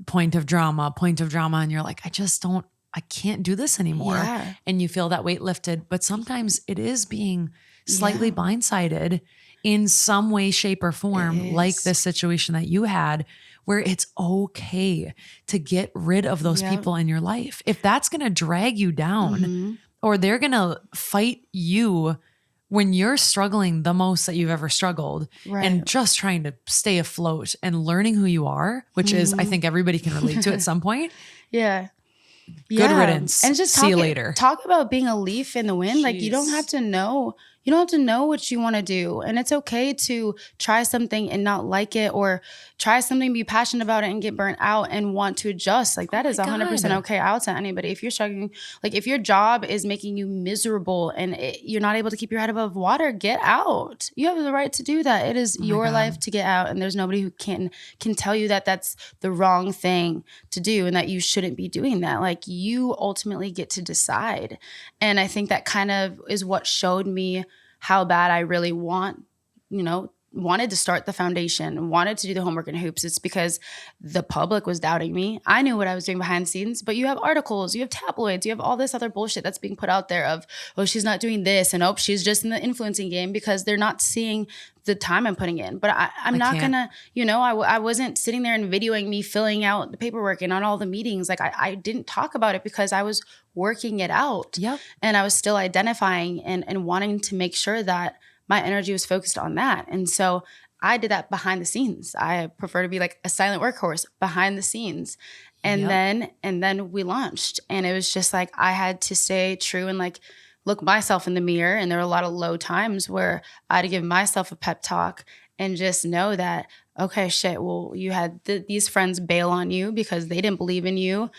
point of drama. And you're like, I can't do this anymore. Yeah. And you feel that weight lifted. But sometimes it is being slightly blindsided in some way, shape, or form, like this situation that you had, where it's okay to get rid of those people in your life. If that's going to drag you down or they're going to fight you when you're struggling the most that you've ever struggled and just trying to stay afloat and learning who you are, which is, I think everybody can relate to at some point. Yeah. Good riddance. And just see you later. Talk about being a leaf in the wind. Like you don't have to know. You don't have to know what you want to do. And it's okay to try something and not like it, or try something, be passionate about it and get burnt out and want to adjust. Like that is 100% okay. I'll tell anybody, if you're struggling, like if your job is making you miserable and you're not able to keep your head above water, get out. You have the right to do that. It is your life to get out. And there's nobody who can tell you that that's the wrong thing to do and that you shouldn't be doing that. Like you ultimately get to decide. And I think that kind of is what showed me how bad I really wanted to start the foundation, wanted to do the homework and hoops. It's because the public was doubting me. I knew what I was doing behind the scenes, but you have articles, you have tabloids, you have all this other bullshit that's being put out there of, oh, she's not doing this, and oh, she's just in the influencing game, because they're not seeing the time I'm putting in. But I'm not gonna, I wasn't sitting there and videoing me filling out the paperwork and on all the meetings. Like I didn't talk about it because I was working it out. Yep. And I was still identifying and wanting to make sure that my energy was focused on that. And so I did that behind the scenes. I prefer to be like a silent workhorse behind the scenes. And then we launched. And it was just like I had to stay true and like look myself in the mirror. And there were a lot of low times where I had to give myself a pep talk and just know that, okay, shit, well, you had these friends bail on you because they didn't believe in you.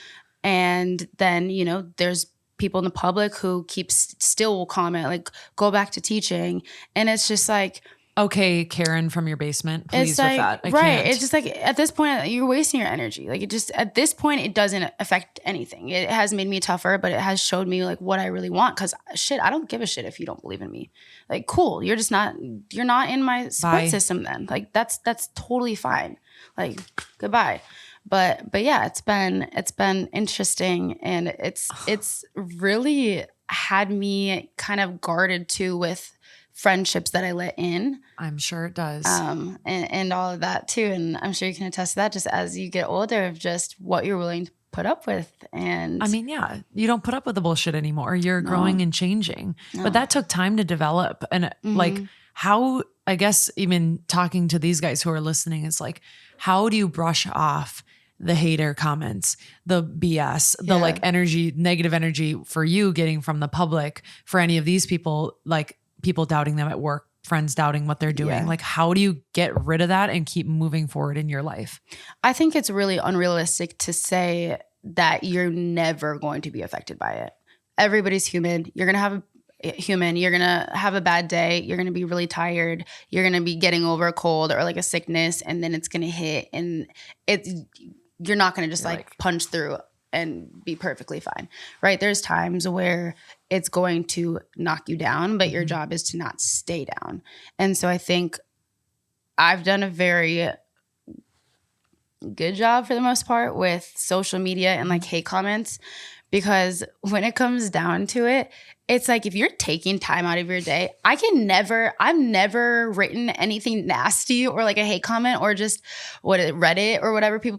And then, there's people in the public who still will comment, like, go back to teaching. And it's just like, okay, Karen from your basement, please with that. I right. can't. It's just like, at this point, you're wasting your energy. Like at this point, it doesn't affect anything. It has made me tougher, but it has showed me like what I really want. Cause shit, I don't give a shit if you don't believe in me. Like, cool. You're not in my support system then. Like that's totally fine. Like, goodbye. But yeah, it's been interesting, and it's really had me kind of guarded too with friendships that I let in. I'm sure it does. And all of that too. And I'm sure you can attest to that just as you get older, of just what you're willing to put up with. And I mean, yeah, you don't put up with the bullshit anymore. You're growing and changing. But that took time to develop. And like how, I guess even talking to these guys who are listening, is like, how do you brush off the hater comments, the BS, the like negative energy for you getting from the public, for any of these people, like people doubting them at work, friends doubting what they're doing. Yeah. Like, how do you get rid of that and keep moving forward in your life? I think it's really unrealistic to say that you're never going to be affected by it. Everybody's human. You're going to have a bad day. You're going to be really tired. You're going to be getting over a cold or like a sickness, and then it's going to hit, and you're not going to just like punch through and be perfectly fine, right? There's times where it's going to knock you down, but your job is to not stay down. And so I think I've done a very good job for the most part with social media and like hate comments, because when it comes down to it, it's like, if you're taking time out of your day, I've never written anything nasty or like a hate comment or just Reddit or whatever. People,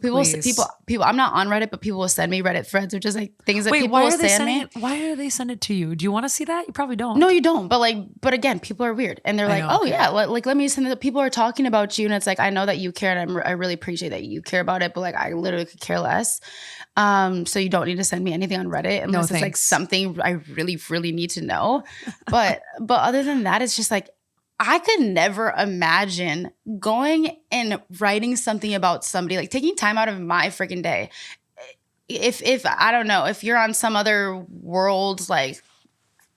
I'm not on Reddit, but people will send me Reddit threads, which is like things that people will send me. Why do they send it to you? Do you want to see that? You probably don't. No, you don't. But again, people are weird, and they're like, let me send it. People are talking about you, and it's like, I know that you care, and I really appreciate that you care about it, but like, I literally could care less. So you don't need to send me anything on Reddit unless it's like something I really, really need to know. But other than that, it's just like, I could never imagine going and writing something about somebody, like taking time out of my freaking day. If I don't know, if you're on some other world, like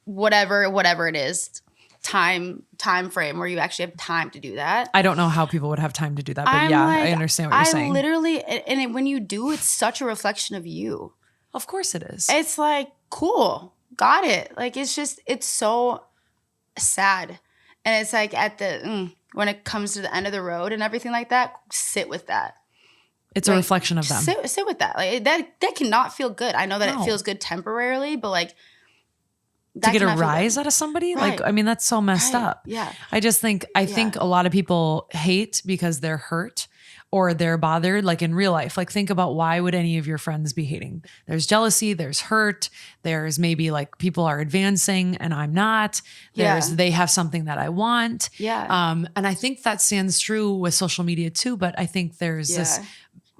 whatever it is, time frame where you actually have time to do that. I don't know how people would have time to do that, but I understand what you're saying. Literally, and when you do, it's such a reflection of you. Of course it is. It's like, cool, got it. Like, it's so sad. And it's like when it comes to the end of the road and everything like that, sit with that. It's like, a reflection of them. Sit with that. Like that cannot feel good. I know that it feels good temporarily, but like, to get a cannot feel rise good. out of somebody. Right. Like, I mean, that's so messed Right. up. Yeah. I think a lot of people hate because they're hurt or they're bothered. Like in real life, like think about why would any of your friends be hating? There's jealousy, there's hurt, there's maybe like people are advancing and I'm not. There's, Yeah. they have something that I want. Yeah. And I think that stands true with social media too. But I think there's this Yeah.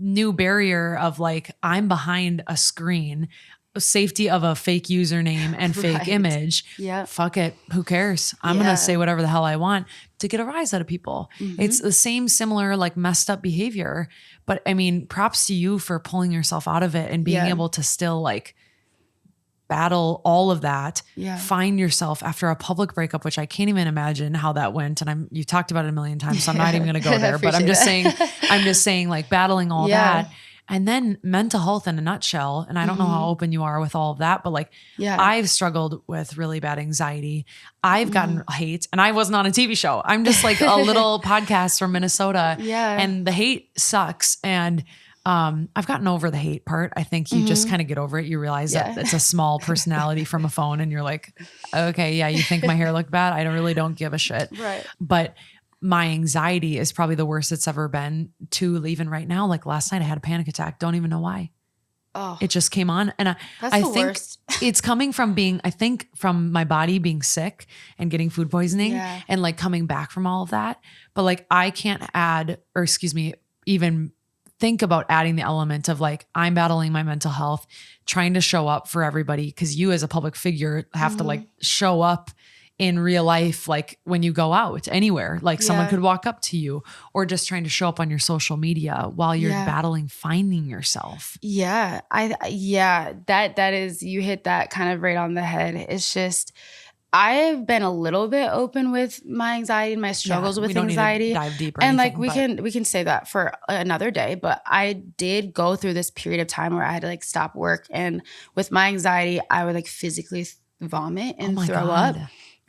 new barrier of like, I'm behind a screen, safety of a fake username and fake Right. image. Yeah. Fuck it. Who cares? I'm Yeah. going to say whatever the hell I want to get a rise out of people. It's the same similar like messed up behavior. But I mean, props to you for pulling yourself out of it and being Yeah. able to still like battle all of that, Yeah. find yourself after a public breakup, which I can't even imagine how that went. And you talked about it a million times, so I'm not even going to go I there, but I'm just saying, appreciate like battling all Yeah. that. And then mental health in a nutshell. And I don't know how open you are with all of that, but like Yeah. I've struggled with really bad anxiety. I've gotten hate and I wasn't on a TV show. I'm just like a little podcast from Minnesota. Yeah. And the hate sucks. And I've gotten over the hate part. I think you just kind of get over it. You realize that Yeah. it's a small personality from a phone and you're like, okay, yeah, you think my hair looked bad? I don't give a shit. Right. But my anxiety is probably the worst it's ever been to even right now. Like last night I had a panic attack. Don't even know why. Oh, It just came on. And that's I the think worst. it's coming from from my body being sick and getting food poisoning Yeah. and like coming back from all of that. But like I can't even think about adding the element of like, I'm battling my mental health, trying to show up for everybody. Cause you as a public figure have to like show up in real life, like when you go out anywhere, like someone Yeah. could walk up to you or just trying to show up on your social media while you're Yeah. battling finding yourself. Yeah. That is, you hit that kind of right on the head. It's just, I've been a little bit open with my anxiety and my struggles Yeah, we with don't need to anxiety. dive deeper. And like we can say that for another day, but I did go through this period of time where I had to like stop work, and with my anxiety, I would like physically vomit and throw up,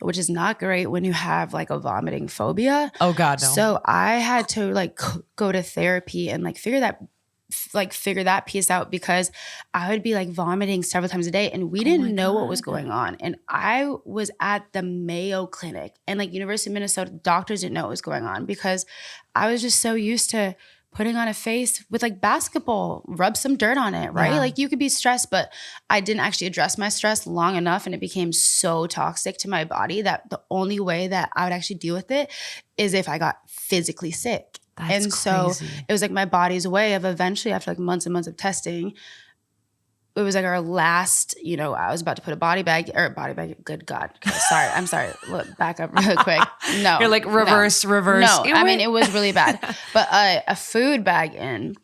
which is not great when you have like a vomiting phobia. Oh God, no. So I had to like go to therapy and like figure that piece out, because I would be like vomiting several times a day and we didn't know what was going on. And I was at the Mayo Clinic and like University of Minnesota doctors didn't know what was going on, because I was just so used to putting on a face with like basketball, rub some dirt on it, right? Yeah. Like you could be stressed, but I didn't actually address my stress long enough, and it became so toxic to my body that the only way that I would actually deal with it is if I got physically sick. That's so crazy. it was like my body's way of eventually, after like months and months of testing, it was like our last, I was about to put a body bag, good God. Okay, I'm sorry. Look, back up real quick. No. You're like reverse. No, I mean, it was really bad. But a food bag in,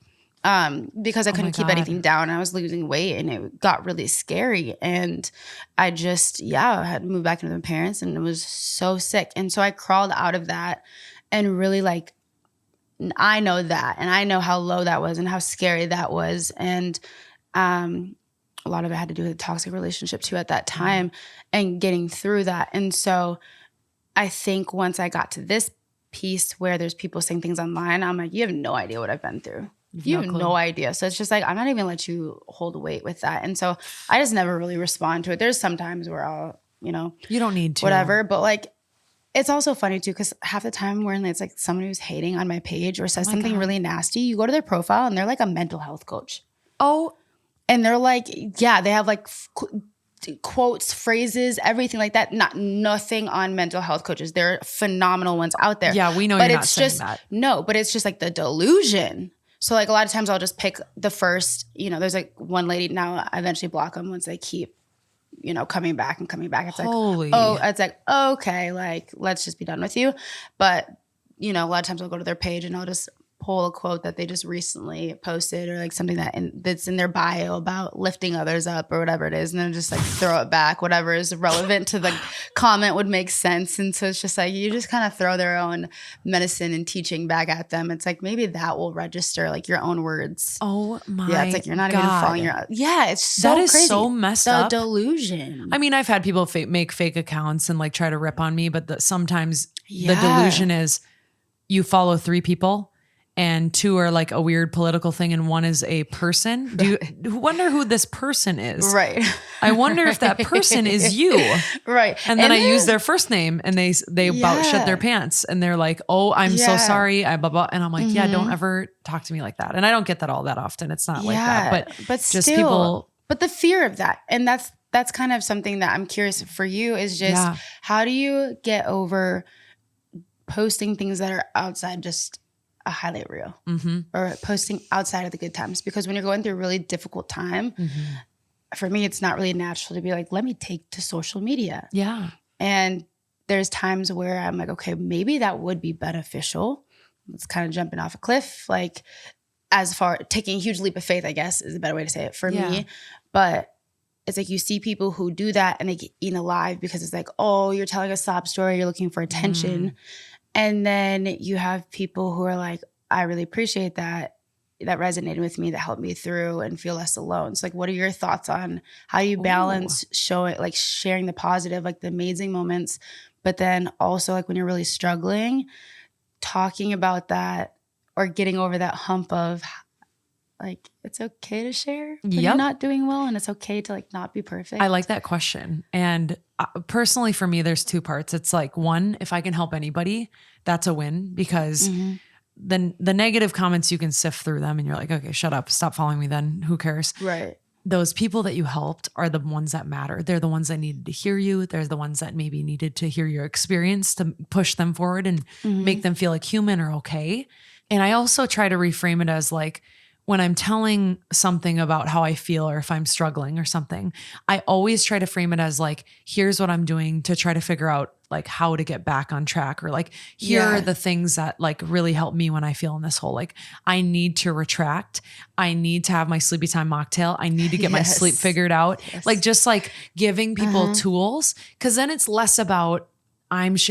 because I couldn't keep God. anything down. I was losing weight and it got really scary. And I just, I had to move back into my parents and it was so sick. And so I crawled out of that and really like, I know that, and I know how low that was and how scary that was. And a lot of it had to do with a toxic relationship too at that time and getting through that. And so I think once I got to this piece where there's people saying things online, I'm like, you have no idea what I've been through. You have no idea. So it's just like, I'm not even gonna let you hold weight with that. And so I just never really respond to it. There's some times where I'll, you don't need to. whatever, but like, it's also funny too, because half the time when it's like someone who's hating on my page or says something really nasty, you go to their profile and they're like a mental health coach. Oh, and they're like, yeah, they have like quotes, phrases, everything like that. Nothing on mental health coaches. There are phenomenal ones out there. Yeah, we know but you're not it's saying just, that. No, but it's just like the delusion. So like a lot of times I'll just pick the first, there's like one lady now, I eventually block them once they keep, coming back and coming back. It's Holy. like, it's like, okay, like, let's just be done with you. But, a lot of times I'll go to their page and I'll just pull a quote that they just recently posted, or like something that's in their bio about lifting others up or whatever it is, and then just like throw it back. Whatever is relevant to the comment would make sense. And so it's just like you just kind of throw their own medicine and teaching back at them. It's like maybe that will register like your own words. Oh my! Yeah, it's like you're not God. even following your. Yeah, it's so that is crazy. so messed the up. Delusion. I mean, I've had people make fake accounts and like try to rip on me, but sometimes the Yeah. delusion is you follow 3 people and 2 are like a weird political thing and 1 is a person. Do you wonder who this person is? Right. I wonder if that person is you. Right. And then I use their first name and they about shit their pants and they're like, oh, I'm so sorry. I blah, blah. And I'm like, yeah, don't ever talk to me like that. And I don't get that all that often. It's not like that, but still, just people. But the fear of that. And that's kind of something that I'm curious for you is just how do you get over posting things that are outside just a highlight reel or posting outside of the good times? Because when you're going through a really difficult time, for me, it's not really natural to be like, let me take to social media. Yeah. And there's times where I'm like, okay, maybe that would be beneficial. It's kind of jumping off a cliff. Like as far taking a huge leap of faith, I guess is a better way to say it for me. But it's like you see people who do that and they get eaten alive because it's like, oh, you're telling a sob story, you're looking for attention. And then you have people who are like, I really appreciate that. That resonated with me, that helped me through and feel less alone. So like, what are your thoughts on how you balance sharing the positive, like the amazing moments, but then also like when you're really struggling, talking about that or getting over that hump of like, it's okay to share when you're not doing well and it's okay to like not be perfect. I like that question. And personally for me, there's 2 parts. It's like 1, if I can help anybody, that's a win because then the negative comments, you can sift through them and you're like, okay, shut up, stop following me then. Who cares? Right. Those people that you helped are the ones that matter. They're the ones that needed to hear you. They're the ones that maybe needed to hear your experience to push them forward and make them feel like human or okay. And I also try to reframe it as like, when I'm telling something about how I feel or if I'm struggling or something, I always try to frame it as like, here's what I'm doing to try to figure out like how to get back on track or like, here are the things that like really help me when I feel in this hole. Like I need to retract. I need to have my sleepy time mocktail. I need to get my sleep figured out. Like just like giving people tools. Cause then it's less about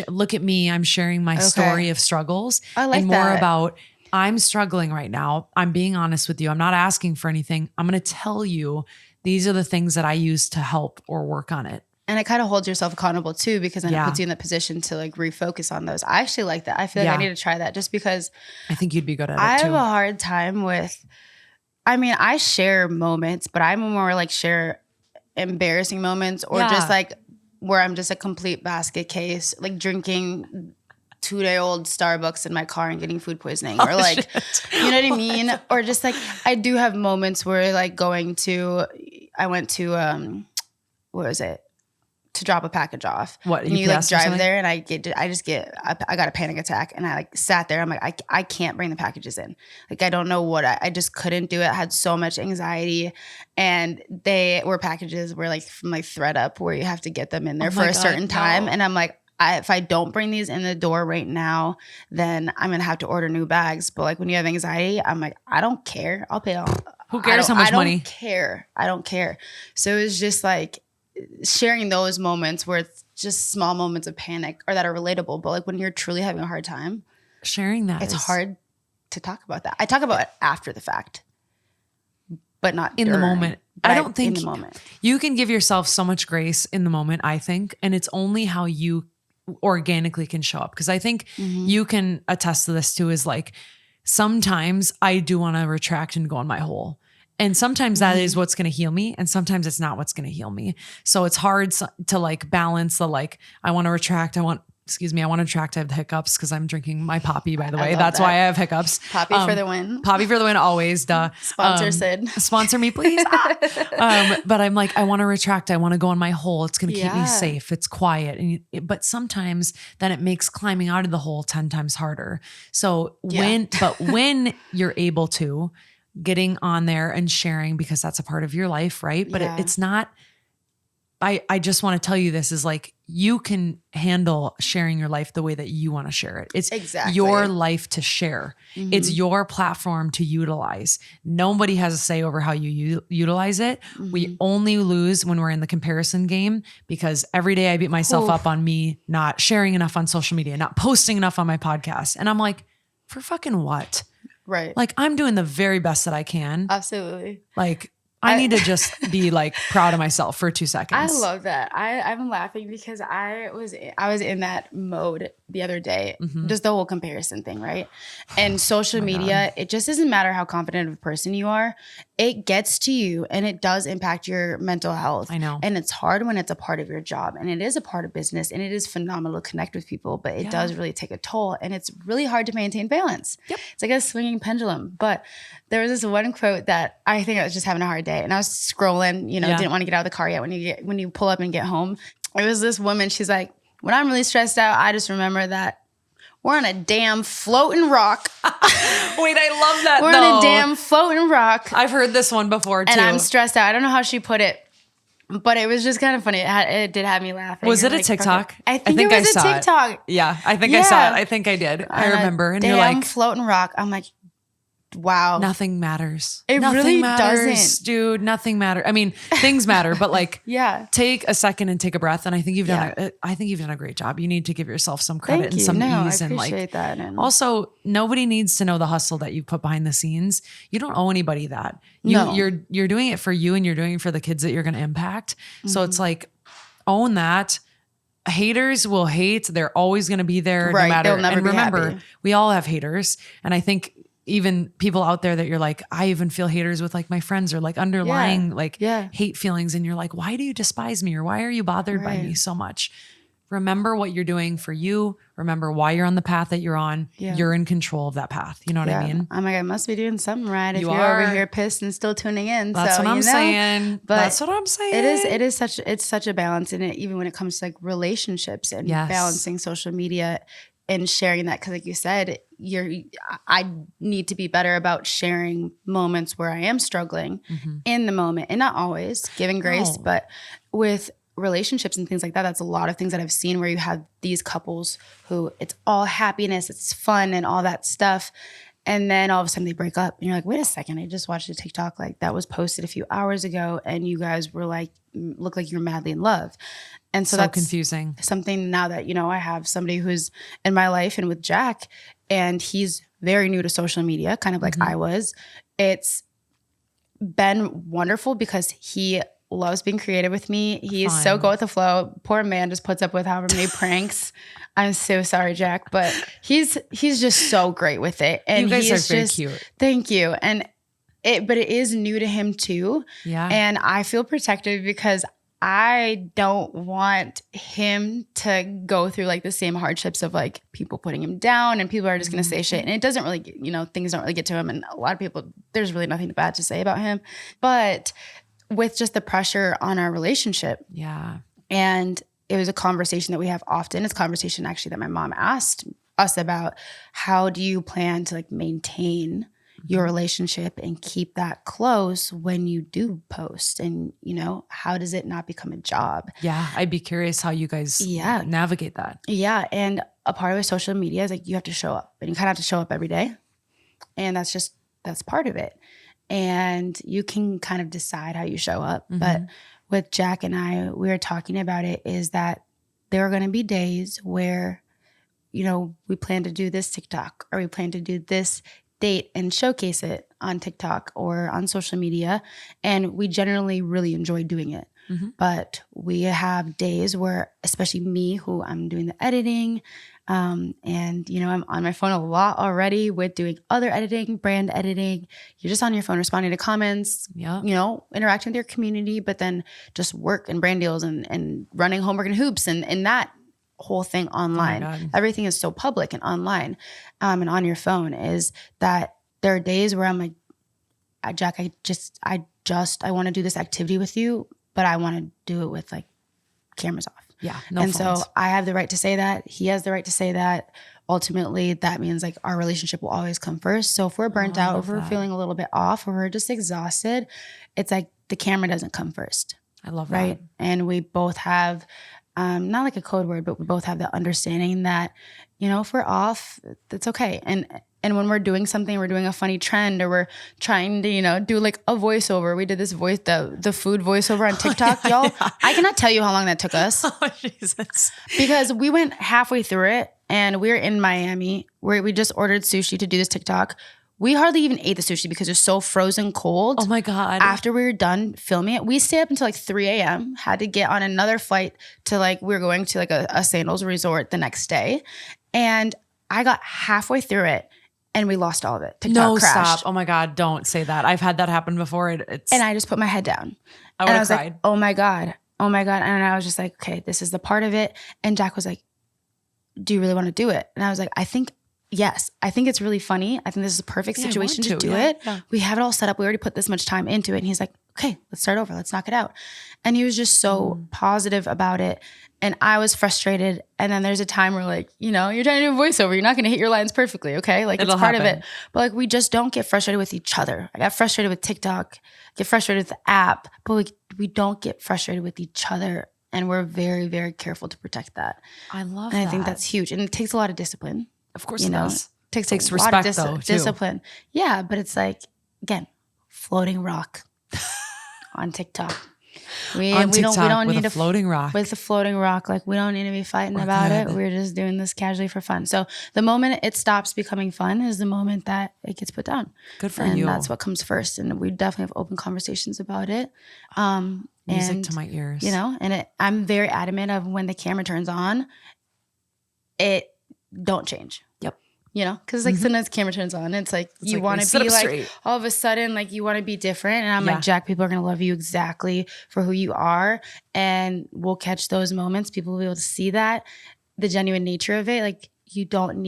look at me, I'm sharing my story of struggles. I like and more that. about I'm struggling right now. I'm being honest with you. I'm not asking for anything. I'm going to tell you these are the things that I use to help or work on it. And it kind of holds yourself accountable too, because then it puts you in the position to like refocus on those. I actually like that. I feel like I need to try that just because I think you'd be good at I it too. have a hard time with, I mean, I share moments, but I'm more like share embarrassing moments or just like where I'm just a complete basket case, like drinking 2-day-old Starbucks in my car and getting food poisoning or like, you know what I mean? Or just like, I do have moments where like I went to, what was it? To drop a package off. What, and you like drive there and I got a panic attack and I like sat there. I'm like, I can't bring the packages in. Like, I don't know what I just couldn't do it. I had so much anxiety and they were packages were like from like ThreadUp where you have to get them in there for a certain time. And I'm like, if I don't bring these in the door right now, then I'm going to have to order new bags. But like when you have anxiety, I'm like, I don't care. I'll pay all. Who cares how much money? I don't care. So it was just like sharing those moments where it's just small moments of panic or that are relatable. But like when you're truly having a hard time, sharing that it's hard to talk about that. I talk about it after the fact, but not in the moment. I don't think in the moment. You can give yourself so much grace in the moment, I think. And it's only how you organically can show up. Because I think you can attest to this too, is like, sometimes I do want to retract and go in my hole. And sometimes that is what's going to heal me. And sometimes it's not what's going to heal me. So it's hard to like balance the, like, I want to retract. I want to retract. I have the hiccups because I'm drinking my Poppy, by the way. That's why I have hiccups. Poppy for the win. Poppy for the win, always. Duh. Sponsor Sid. Sponsor me, please. But I'm like, I want to retract. I want to go in my hole. It's going to keep me safe. It's quiet. But sometimes then it makes climbing out of the hole 10 times harder. So when you're able to, getting on there and sharing, because that's a part of your life, right? But it's not, I just want to tell you this is like, you can handle sharing your life the way that you want to share it. It's your life to share. It's your platform to utilize. Nobody has a say over how you utilize it. We only lose when we're in the comparison game, because every day I beat myself up on me not sharing enough on social media, not posting enough on my podcast. And I'm like, for fucking what? Right. Like, I'm doing the very best that I can. Absolutely. Like, I need to just be like proud of myself for 2 seconds. I love that. I'm laughing because I was in that mode the other day, just the whole comparison thing, right? And social media, it just doesn't matter how confident of a person you are. It gets to you and it does impact your mental health. I know. And it's hard when it's a part of your job and it is a part of business and it is phenomenal to connect with people, but it does really take a toll and it's really hard to maintain balance. Yep. It's like a swinging pendulum. But there was this one quote that I think I was just having a hard day and I was scrolling, didn't want to get out of the car yet when you pull up and get home. It was this woman, she's like, when I'm really stressed out, I just remember that we're on a damn floating rock. Wait, I love that. We're on a damn floating rock. I've heard this one before too. And I'm stressed out. I don't know how she put it, but it was just kind of funny. It did have me laughing. Was it a TikTok? I think it was a TikTok. It. Yeah, I think I saw it. I think I did. I remember. And you're like, floating rock. I'm like, wow. Nothing matters. Nothing really doesn't. Dude, nothing matters. I mean, things matter, but like take a second and take a breath. And I think you've done a great job. You need to give yourself some credit and some ease. I and appreciate that. And also, nobody needs to know the hustle that you put behind the scenes. You don't owe anybody that. You're doing it for you and you're doing it for the kids that you're going to impact. So it's like, own that. Haters will hate. They're always going to be there no matter. They'll never and remember, happy. we all have haters. And I think even people out there that you're like, I even feel haters with like my friends or like underlying hate feelings. And you're like, why do you despise me? Or why are you bothered by me so much? Remember what you're doing for you. Remember why you're on the path that you're on. Yeah. You're in control of that path. You know what I mean? Oh my God, I must be doing something right if you're over here pissed and still tuning in. That's what I'm saying. But that's what I'm saying. It's such a balance in it, even when it comes to like relationships and balancing social media and sharing that. Cause like you said, I need to be better about sharing moments where I am struggling in the moment and not always giving grace, but with relationships and things like that, that's a lot of things that I've seen where you have these couples who it's all happiness, it's fun and all that stuff. And then all of a sudden they break up and you're like, wait a second, I just watched a TikTok like that was posted a few hours ago and you guys were like, look like you're madly in love. And so that's confusing. Something now that, I have somebody who's in my life and with Jack and he's very new to social media, kind of like I was. It's been wonderful because he loves being creative with me. He's so go with the flow. Poor man just puts up with however many pranks. I'm so sorry, Jack, but he's just so great with it. And you guys are very cute. Thank you. And but it is new to him too. Yeah. And I feel protective because I don't want him to go through like the same hardships of like people putting him down and people are just going to say shit. And it doesn't really, things don't really get to him. And a lot of people, there's really nothing bad to say about him. But with just the pressure on our relationship. Yeah. And it was a conversation that we have often. It's a conversation actually that my mom asked us about. How do you plan to like maintain your relationship and keep that close when you do post? And, how does it not become a job? Yeah. I'd be curious how you guys navigate that. Yeah. And a part of social media is like you have to show up and you kind of have to show up every day. And that's part of it. And you can kind of decide how you show up. But with Jack and I, we were talking about it is that there are going to be days where, we plan to do this TikTok or we plan to do this date and showcase it on TikTok or on social media. And we generally really enjoy doing it. But we have days where, especially me, who I'm doing the editing, and I'm on my phone a lot already with doing other editing, brand editing. You're just on your phone responding to comments, interacting with your community, but then just work and brand deals and running homework and hoops and that whole thing online. Oh everything is so public and online and on your phone. Is that there are days where I'm like, Jack, I want to do this activity with you, but I want to do it with like cameras off. Yeah. So I have the right to say that. He has the right to say that. Ultimately, that means like our relationship will always come first. So if we're burnt out, if we're feeling a little bit off, or we're just exhausted, it's like the camera doesn't come first. I love that. Right. And we both have, not like a code word, but we both have the understanding that, if we're off, that's okay. And when we're doing something, we're doing a funny trend or we're trying to, do like a voiceover. We did this the food voiceover on TikTok, y'all. I cannot tell you how long that took us. Oh, Jesus. Because we went halfway through it and we were in Miami where we just ordered sushi to do this TikTok. We hardly even ate the sushi because it's so frozen cold. Oh my God. After we were done filming it, we stayed up until like 3 a.m. Had to get on another flight to like, we were going to like a sandals resort the next day. And I got halfway through it and we lost all of it. TikTok crashed. Stop. Oh my God. Don't say that. I've had that happen before. It's And I just put my head down. I and would I have was cried. like, oh my God. Oh my God. And I was just like, okay, this is the part of it. And Jack was like, do you really want to do it? And I was like, yes, I think it's really funny. I think this is a perfect situation to do it. Yeah. We have it all set up. We already put this much time into it. And he's like, okay, let's start over. Let's knock it out. And he was just so positive about it. And I was frustrated. And then there's a time where like, you know, you're trying to do a voiceover. You're not going to hit your lines perfectly. Okay. Like it's part of it. But like, we just don't get frustrated with each other. I got frustrated with TikTok, get frustrated with the app, but we don't get frustrated with each other. And we're very, very careful to protect that. I love that. And I think that's huge. And it takes a lot of discipline. Of course it does. Takes a lot respect, of though, discipline. Yeah, but it's like, again, floating rock on TikTok. We don't need a floating rock. With a floating rock, like we don't need to be fighting about it. We're just doing this casually for fun. So the moment it stops becoming fun is the moment that it gets put down. Good for you. And that's what comes first. And we definitely have open conversations about it. Music to my ears. You know, and I'm very adamant of when the camera turns on, it don't change. Yep. You know, because like sometimes the camera turns on, and it's like you want to be like straight. All of a sudden, like you want to be different. And I'm like, Jack, people are going to love you exactly for who you are. And we'll catch those moments. People will be able to see that, the genuine nature of it. Like you don't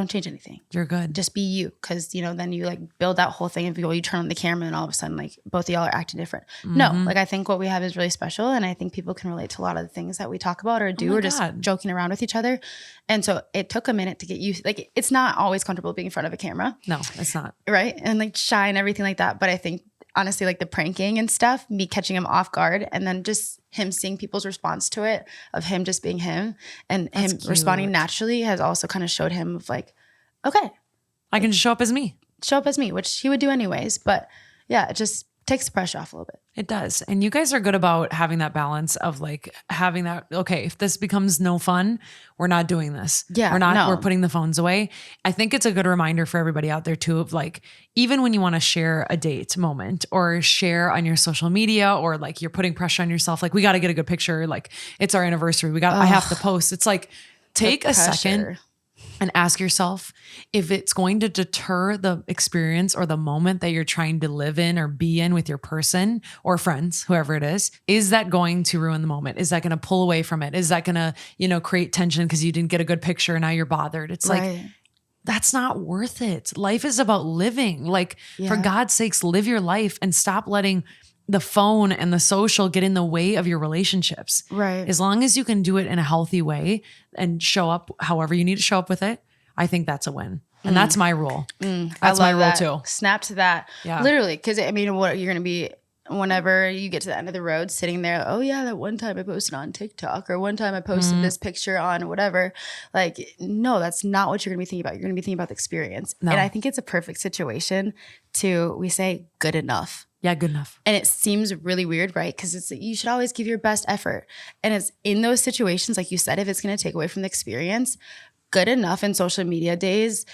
change anything. You're good. Just be you. Because, you know, then you like build that whole thing of you turn on the camera and all of a sudden like both of y'all are acting different. No, like I think what we have is really special. And I think people can relate to a lot of the things that we talk about or do or just joking around with each other. And so it took a minute to get used. Like it's not always comfortable being in front of a camera. No, it's not. Right. And like shy and everything like that. But I think honestly, like the pranking and stuff, me catching him off guard and then just him seeing people's response to it of him just being him and him responding naturally has also kind of showed him of like, okay, I can just show up as me. Which he would do anyways. But yeah, it just takes the pressure off a little bit. It does. And you guys are good about having that balance of like having that, okay, if this becomes no fun, we're not doing this. Yeah. We're putting the phones away. I think it's a good reminder for everybody out there too of like, even when you want to share a date moment or share on your social media or like you're putting pressure on yourself, like we got to get a good picture. Like it's our anniversary. I have to post. It's like, take a second and ask yourself if it's going to deter the experience or the moment that you're trying to live in or be in with your person or friends, whoever it is that going to ruin the moment? Is that going to pull away from it? Is that going to, you know, create tension because you didn't get a good picture and now you're bothered? It's like, that's not worth it. Life is about living. Like for God's sakes, live your life and stop letting the phone and the social get in the way of your relationships. Right. As long as you can do it in a healthy way and show up however you need to show up with it, I think that's a win. And that's my rule. That's my rule too. Snap to that. Yeah. Literally. Because I mean, what you're going to be whenever you get to the end of the road sitting there, oh yeah, that one time I posted on TikTok or one time I posted this picture on whatever. Like, no, that's not what you're going to be thinking about. You're going to be thinking about the experience. No. And I think it's a perfect situation we say good enough. Yeah, good enough. And it seems really weird, right? Because you should always give your best effort. And it's in those situations, like you said, if it's going to take away from the experience, good enough in social media days,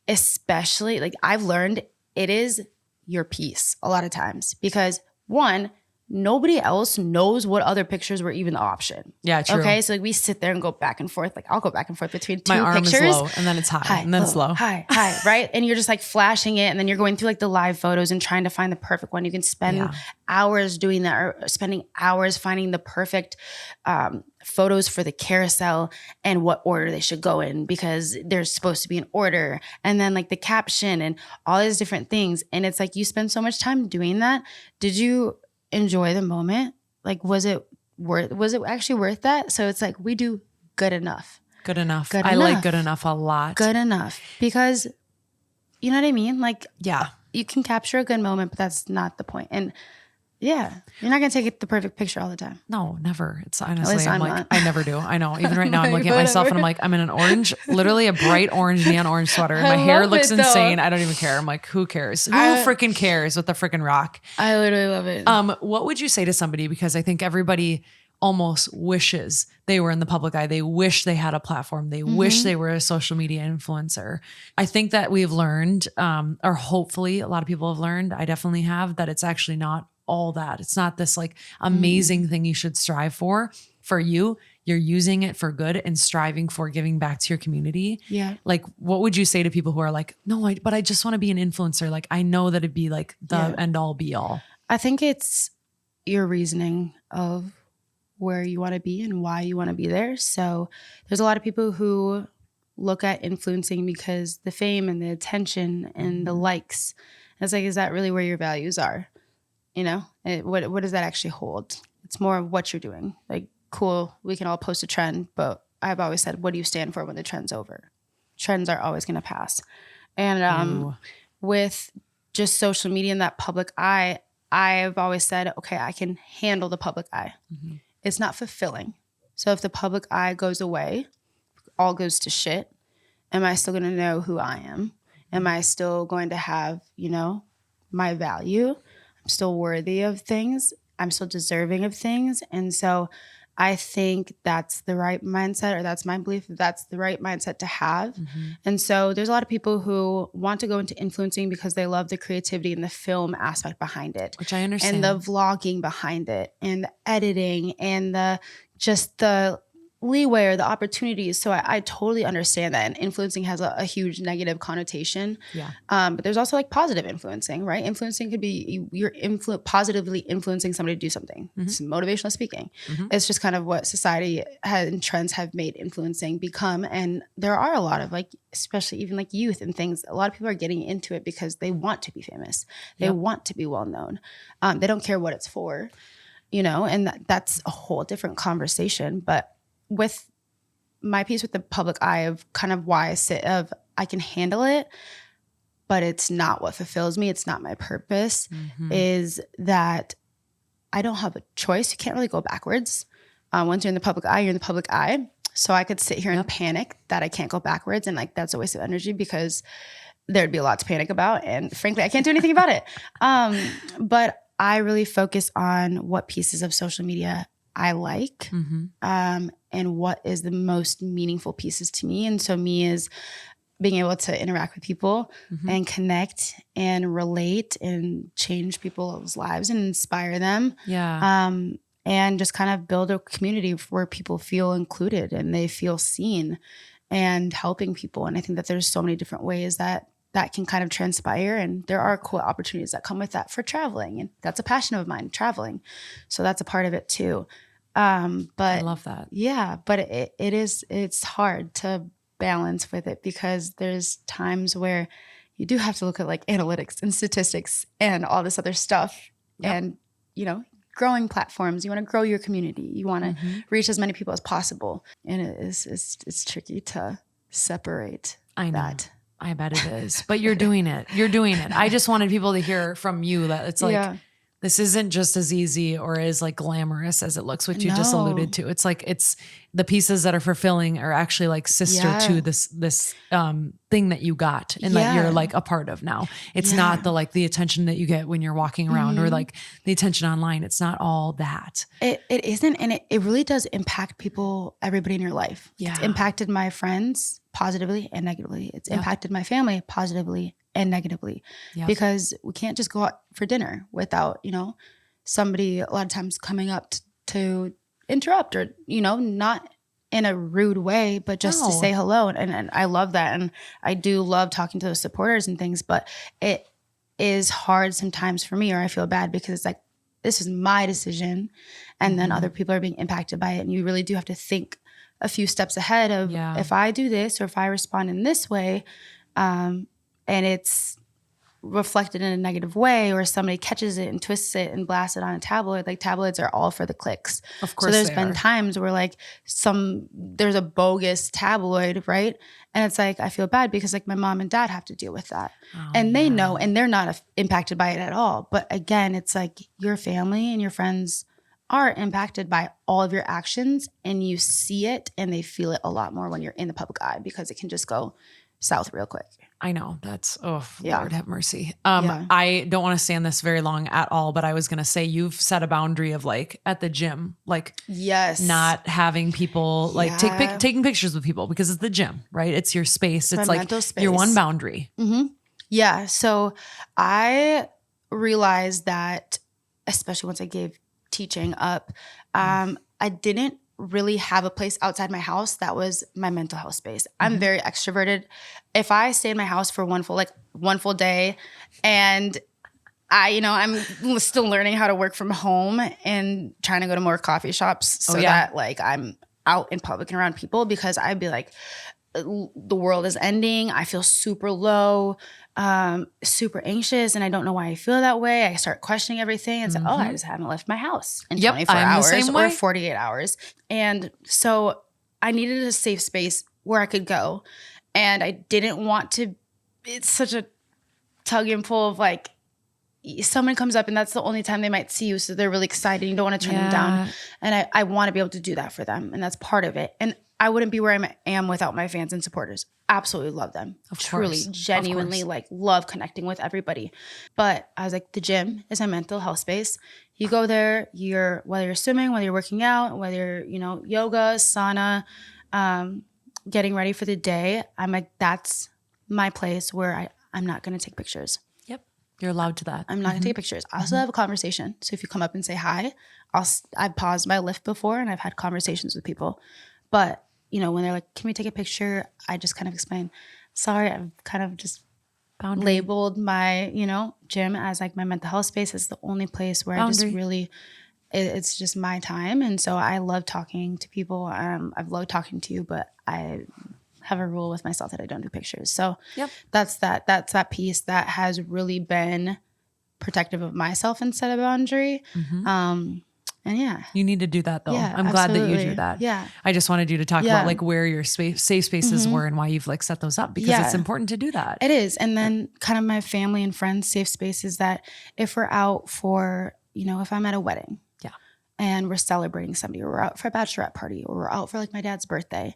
especially like I've learned it is your piece a lot of times because one, nobody else knows what other pictures were even the option. Yeah, true. Okay, so like we sit there and go back and forth. Like I'll go back and forth between two My arm pictures. is low and then it's high and then it's low. High, right? And you're just like flashing it and then you're going through like the live photos and trying to find the perfect one. You can spend hours doing that or spending hours finding the perfect photos for the carousel and what order they should go in because there's supposed to be an order and then like the caption and all these different things. And it's like you spend so much time doing that. Did you enjoy the moment? Like, was it actually worth that? So it's like, we do good enough. Good enough. I like good enough a lot. Good enough. Because you know what I mean? Like, yeah, you can capture a good moment, but that's not the point. And yeah, you're not going to take the perfect picture all the time. No, never. It's honestly, I'm like, not. I never do. I know. Even right now, I'm looking at myself and I'm like, I'm in an orange, literally a bright orange, neon orange sweater. And my hair looks insane. I don't even care. I'm like, who cares? Who freaking cares with the freaking rock? I literally love it. What would you say to somebody? Because I think everybody almost wishes they were in the public eye. They wish they had a platform. They wish they were a social media influencer. I think that we've learned, or hopefully a lot of people have learned, I definitely have, that it's actually not all that. It's not this like amazing thing you should strive for you. You're using it for good and striving for giving back to your community. Yeah. Like, what would you say to people who are like, no, but I just want to be an influencer. Like, I know that it'd be like the end all be all. I think it's your reasoning of where you want to be and why you want to be there. So there's a lot of people who look at influencing because the fame and the attention and the likes. And it's like, is that really where your values are? You know, what does that actually hold? It's more of what you're doing. Like, cool, we can all post a trend, but I've always said, what do you stand for when the trend's over? Trends are always going to pass. And with just social media and that public eye, I've always said, okay, I can handle the public eye. It's not fulfilling. So if the public eye goes away, all goes to shit, am I still going to know who I am? Am I still going to have, you know, my value? I'm still worthy of things. I'm still deserving of things. And so I think that's the right mindset, or that's my belief, that's the right mindset to have. And so there's a lot of people who want to go into influencing because they love the creativity and the film aspect behind it. Which I understand. And the vlogging behind it and the editing and the leeway or the opportunities. So I totally understand that. And influencing has a huge negative connotation. Yeah. But there's also like positive influencing, right? Influencing could be you're positively influencing somebody to do something. It's motivational speaking. It's just kind of what society and trends have made influencing become. And there are a lot of like, especially even like youth and things, a lot of people are getting into it because they want to be famous. They want to be well known. They don't care what it's for, you know, and that's a whole different conversation. But with my piece with the public eye of kind of why I can handle it, but it's not what fulfills me. It's not my purpose, is that I don't have a choice. You can't really go backwards. Once you're in the public eye, you're in the public eye. So I could sit here and panic that I can't go backwards. And like, that's a waste of energy because there'd be a lot to panic about. And frankly, I can't do anything about it. But I really focus on what pieces of social media I like, and what is the most meaningful pieces to me. And so me is being able to interact with people and connect and relate and change people's lives and inspire them. Yeah. And just kind of build a community where people feel included and they feel seen and helping people. And I think that there's so many different ways that can kind of transpire. And there are cool opportunities that come with that for traveling. And that's a passion of mine, traveling. So that's a part of it too. But I love that. Yeah, but it's hard to balance with it because there's times where you do have to look at like analytics and statistics and all this other stuff. And, you know, growing platforms, you want to grow your community. You want to reach as many people as possible. And it's tricky to separate that. I bet it is, but you're doing it. You're doing it. I just wanted people to hear from you that it's like, this isn't just as easy or as like glamorous as it looks, which you just alluded to. It's like, it's the pieces that are fulfilling are actually like sister to this thing that you got and that you're like a part of now. It's not the attention that you get when you're walking around or like the attention online. It's not all that. It isn't. And it really does impact people, everybody in your life. Yeah. It's impacted my friends positively and negatively. It's impacted my family positively and negatively because we can't just go out for dinner without, you know, somebody a lot of times coming up to interrupt or, you know, not in a rude way, but just to say hello. And I love that. And I do love talking to the supporters and things, but it is hard sometimes for me, or I feel bad because it's like, this is my decision. And then other people are being impacted by it. And you really do have to think a few steps ahead of if I do this or if I respond in this way, and it's reflected in a negative way, or somebody catches it and twists it and blasts it on a tabloid. Like tabloids are all for the clicks. Of course, so there's been times where like there's a bogus tabloid, right? And it's like I feel bad because like my mom and dad have to deal with that, and they know, and they're not impacted by it at all. But again, it's like your family and your friends are impacted by all of your actions, and you see it and they feel it a lot more when you're in the public eye because it can just go south real quick. I know that's, Yeah. Lord have mercy. Yeah. I don't want to stay on this very long at all, but I was going to say you've set a boundary of like at the gym, like Yes. not having people like Yeah. taking pictures with people because it's the gym, right? It's your space. It's my like mental space. your one boundary. Yeah. So I realized that, especially once I gave teaching up, I didn't really have a place outside my house that was my mental health space. I'm very extroverted. If I stay in my house for one full day, and I'm still learning how to work from home and trying to go to more coffee shops so that like I'm out in public and around people, because I'd be like, the world is ending. I feel super low, super anxious, and I don't know why I feel that way. I start questioning everything and say, I just haven't left my house in 24 I'm hours the same way. or 48 hours. And so I needed a safe space where I could go. And I didn't want to, it's such a tug and pull of like, someone comes up and that's the only time they might see you. So they're really excited. You don't want to turn them down. And I want to be able to do that for them. And that's part of it. And I wouldn't be where I am without my fans and supporters. Absolutely love them. Truly, genuinely like love connecting with everybody. But I was like, the gym is a mental health space. You go there, whether you're swimming, whether you're working out, whether you're, yoga, sauna, getting ready for the day. I'm like, that's my place where I'm not going to take pictures. Yep. You're allowed to that. I'm not going to take pictures. I also have a conversation. So if you come up and say hi, I've paused my lift before and I've had conversations with people. But, when they're like, can we take a picture? I just kind of explain, sorry, I've kind of just labeled my, gym as like my mental health space. It's the only place where I just really, it's just my time. And so I love talking to people. I've loved talking to you, but I have a rule with myself that I don't do pictures. So that's that piece that has really been protective of myself instead of boundary. And you need to do that though. Yeah, I'm glad that you do that. Yeah. I just wanted you to talk about like where your safe spaces were and why you've like set those up, because it's important to do that. It is. And then kind of my family and friends safe spaces that if we're out for, if I'm at a wedding and we're celebrating somebody, or we're out for a bachelorette party, or we're out for like my dad's birthday,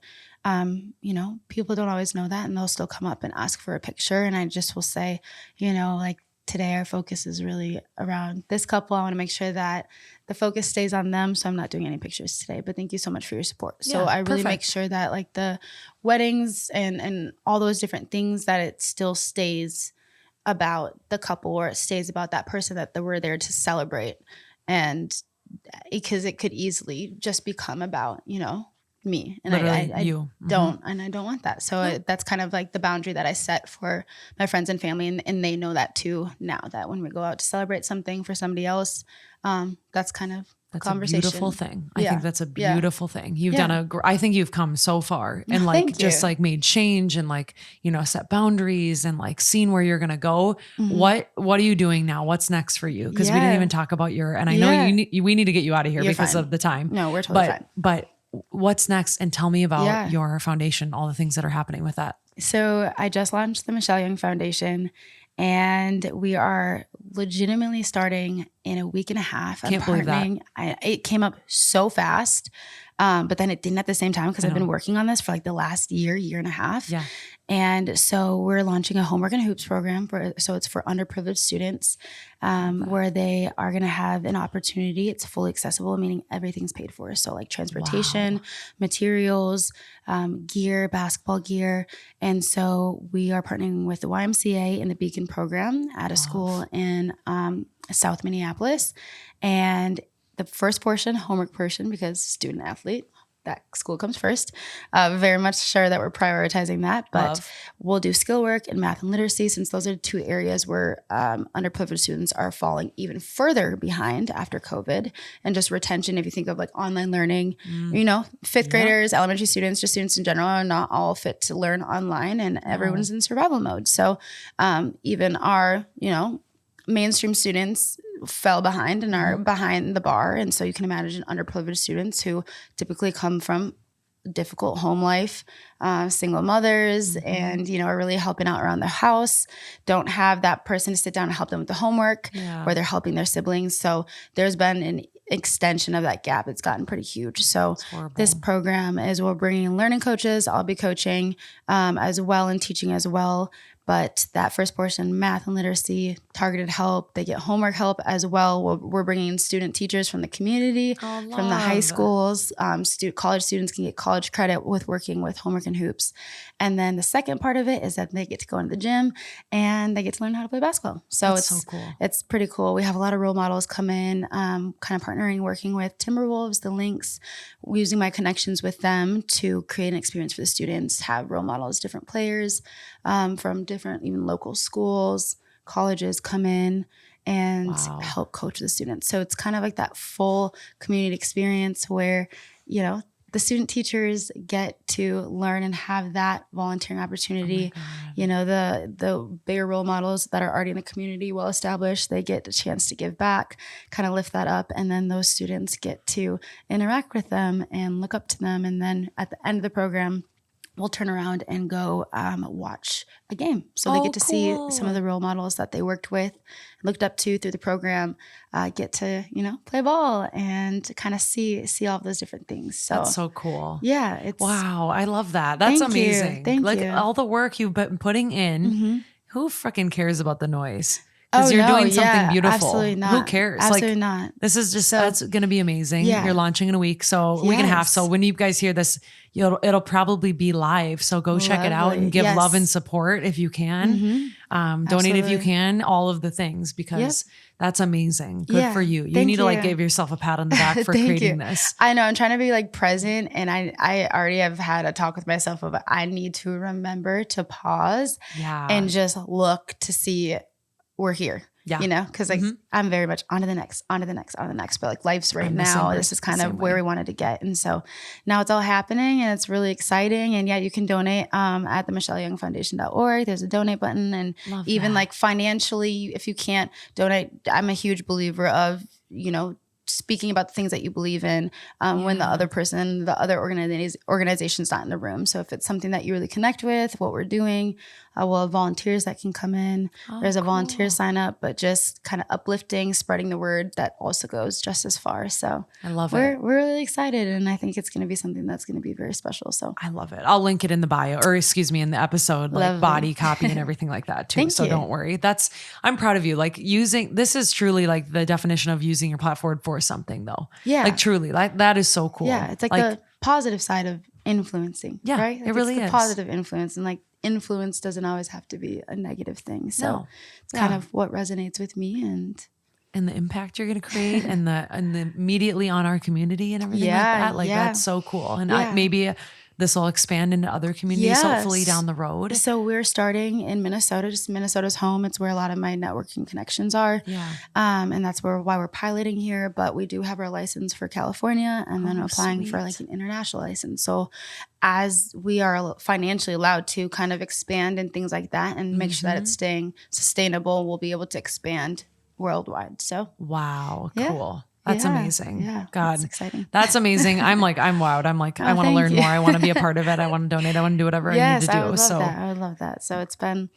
people don't always know that, and they'll still come up and ask for a picture. And I just will say, like, today our focus is really around this couple. I want to make sure that the focus stays on them. So I'm not doing any pictures today, but thank you so much for your support. So I really make sure that like the weddings and all those different things, that it still stays about the couple, or it stays about that person that we're there to celebrate. And because it could easily just become about, me, and I don't, and I don't want that. So that's kind of like the boundary that I set for my friends and family, and they know that too now, that when we go out to celebrate something for somebody else, that's kind of conversation. A beautiful thing. I think that's a beautiful thing. You've done I think you've come so far, and like just like made change, and like, set boundaries, and like seen where you're going to go. What are you doing now? What's next for you? Because we didn't even talk about and I know we need to get you out of here because of the time. No, we're totally fine. But what's next? And tell me about your foundation, all the things that are happening with that. So I just launched the Michelle Young Foundation, and we are legitimately starting in a week and a half. Can't believe that. It came up so fast, but then it didn't at the same time, because I've been working on this for like the last year and a half. Yeah. And so we're launching a homework and hoops program so it's for underprivileged students, where they are going to have an opportunity. It's fully accessible, meaning everything's paid for. So like transportation, materials, gear, basketball gear. And so we are partnering with the YMCA and the Beacon program at a school in South Minneapolis. And the first portion, homework portion, because student athlete, that school comes first. Very much sure that we're prioritizing that, but we'll do skill work and math and literacy, since those are two areas where underprivileged students are falling even further behind after COVID, and just retention. If you think of like online learning, fifth graders, elementary students, just students in general are not all fit to learn online, and everyone's in survival mode. So even our, mainstream students fell behind and are behind the bar. And so you can imagine underprivileged students who typically come from difficult home life, single mothers, and, are really helping out around the house, don't have that person to sit down and help them with the homework, or they're helping their siblings. So there's been an extension of that gap. It's gotten pretty huge. So this program is, we're bringing in learning coaches. I'll be coaching as well and teaching as well. But that first portion, math and literacy, targeted help, they get homework help as well. We're bringing in student teachers from the community, from the high love. schools. College students can get college credit with working with homework and hoops. And then the second part of it is that they get to go into the gym and they get to learn how to play basketball. So That's so cool. It's pretty cool. We have a lot of role models come in, kind of partnering, working with Timberwolves, the Lynx, using my connections with them to create an experience for the students, have role models, different players from different, even local schools, colleges come in and help coach the students. So it's kind of like that full community experience where, you know, the student teachers get to learn and have that volunteering opportunity. You know, the bigger role models that are already in the community, well established, they get a chance to give back, kind of lift that up. And then those students get to interact with them and look up to them. And then at the end of the program, we'll turn around and go watch a game. So they get to see some of the role models that they worked with, looked up to through the program, get to, you know, play ball and kind of see all of those different things. So that's so cool. Yeah. It's wow. I love that. That's amazing. Thank you. All the work you've been putting in, who freaking cares about the noise? Because you're doing something beautiful. Absolutely not. Who cares? Absolutely not. This is just, that's going to be amazing. Yeah. You're launching in a week. So week and a half. So when you guys hear this, it'll probably be live. So go check it out and give love and support if you can. Donate if you can, all of the things, because that's amazing. Good for you. You need to like give yourself a pat on the back for creating this. I know I'm trying to be like present, and I already have had a talk with myself about I need to remember to pause and just look to see we're here. You know, because like I'm very much on to the next. But like life's right now. This is kind of where we wanted to get. And so now it's all happening and it's really exciting. And you can donate at the MichelleYoungFoundation.org. There's a donate button. And even like financially, if you can't donate, I'm a huge believer of, you know, speaking about the things that you believe in when the other person, the other organization's not in the room. So if it's something that you really connect with, what we're doing, we'll have volunteers that can come in. There's a volunteer sign up, but just kind of uplifting, spreading the word that also goes just as far. So I love it. We're really excited. And I think it's going to be something that's going to be very special. So I love it. I'll link it in the bio or in the episode, like body copy and everything like that too. So don't worry. I'm proud of you. Like this is truly like the definition of using your platform for something though. Yeah. Like truly, like that is so cool. Yeah. It's like the positive side of influencing. Yeah. Right? Like it really is. Positive influence. And like influence doesn't always have to be a negative thing. So it's kind of what resonates with me and the impact you're going to create and the immediately on our community and everything like that. Like that's so cool. And maybe this will expand into other communities hopefully down the road. So we're starting in Minnesota. Just Minnesota's home. It's where a lot of my networking connections are. Yeah. And that's why we're piloting here. But we do have our license for California and then applying for like an international license. So as we are financially allowed to kind of expand and things like that and make sure that it's staying sustainable, we'll be able to expand worldwide. So wow, cool. That's amazing. Yeah, God, that's exciting. That's amazing. I'm wowed. I'm like, I want to learn more. I want to be a part of it. I want to donate. I want to do whatever I need to do. I would love that. So it's been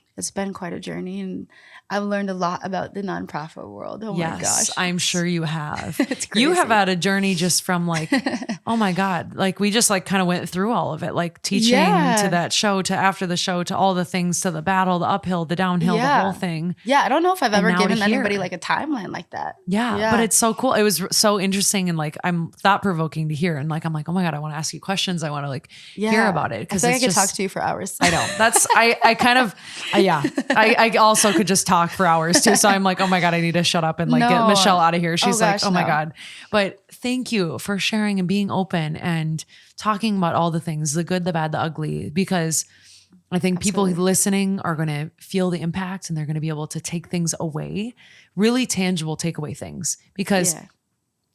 quite a journey, and I've learned a lot about the nonprofit world. Oh my gosh. I'm sure you have. It's crazy. You have had a journey just from like, oh my God. Like we just like kind of went through all of it, like teaching to that show, to after the show, to all the things, to the battle, the uphill, the downhill, the whole thing. Yeah. I don't know if I've ever given anybody like a timeline like that. Yeah. But it's so cool. It was so interesting and like, I'm thought provoking to hear. And like, I'm like, oh my God, I want to ask you questions. I want to like hear about it. Cause I could talk to you for hours. I know. That's, I kind of, I also could just talk for hours too. So I'm like, oh my God, I need to shut up and like get Michelle out of here. She's like, oh my God. But thank you for sharing and being open and talking about all the things, the good, the bad, the ugly, because I think people listening are going to feel the impact and they're going to be able to take things away, really tangible takeaway things. Because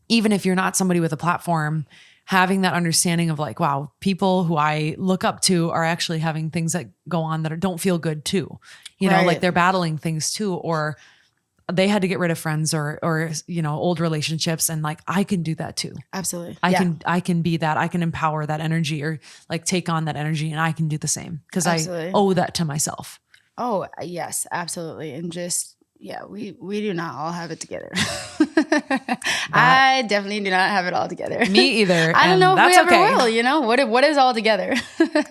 even if you're not somebody with a platform, having that understanding of like, wow, people who I look up to are actually having things that go on that don't feel good too. You know, like they're battling things too, or they had to get rid of friends or, you know, old relationships. And like, I can do that too. Absolutely. I can be that. I can empower that energy or like take on that energy, and I can do the same because I owe that to myself. Oh yes, absolutely. And just Yeah, we do not all have it together. I definitely do not have it all together. Me either. I don't know if we that's ever okay. will, you know? What is all together?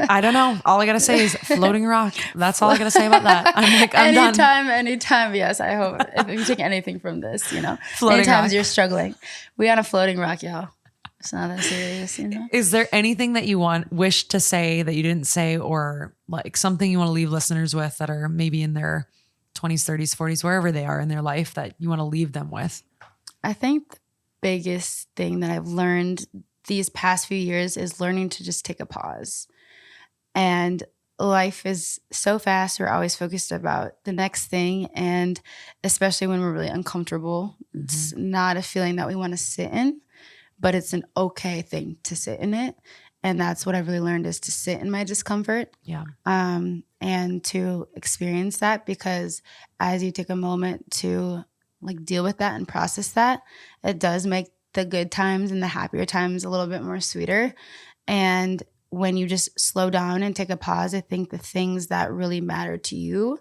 I don't know. All I got to say is floating rock. That's all I got to say about that. I'm done. Anytime, yes, I hope. If you take anything from this, you know? Floating anytime rock. you're struggling. We on a floating rock, y'all. It's not that serious, you know? Is there anything that you wish to say that you didn't say, or like something you want to leave listeners with that are maybe in their 20s, 30s, 40s, wherever they are in their life that you want to leave them with? I think the biggest thing that I've learned these past few years is learning to just take a pause. And life is so fast. We're always focused about the next thing. And especially when we're really uncomfortable, it's not a feeling that we want to sit in, but it's an okay thing to sit in it. And that's what I've really learned, is to sit in my discomfort. Yeah. And to experience that, because as you take a moment to like deal with that and process that, it does make the good times and the happier times a little bit more sweeter. And when you just slow down and take a pause, I think the things that really matter to you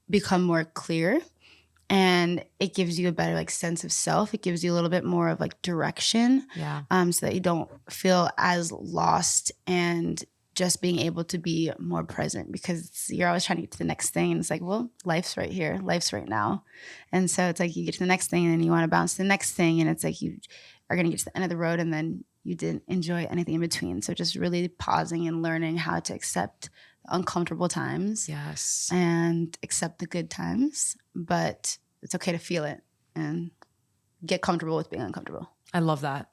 become more clear, and it gives you a better like sense of self. It gives you a little bit more of like direction, so that you don't feel as lost, and just being able to be more present, because you're always trying to get to the next thing. And it's like, well, life's right here. Life's right now. And so it's like you get to the next thing and then you want to bounce to the next thing. And it's like you are going to get to the end of the road and then you didn't enjoy anything in between. So just really pausing and learning how to accept uncomfortable times. Yes. And accept the good times. But it's okay to feel it and get comfortable with being uncomfortable. I love that.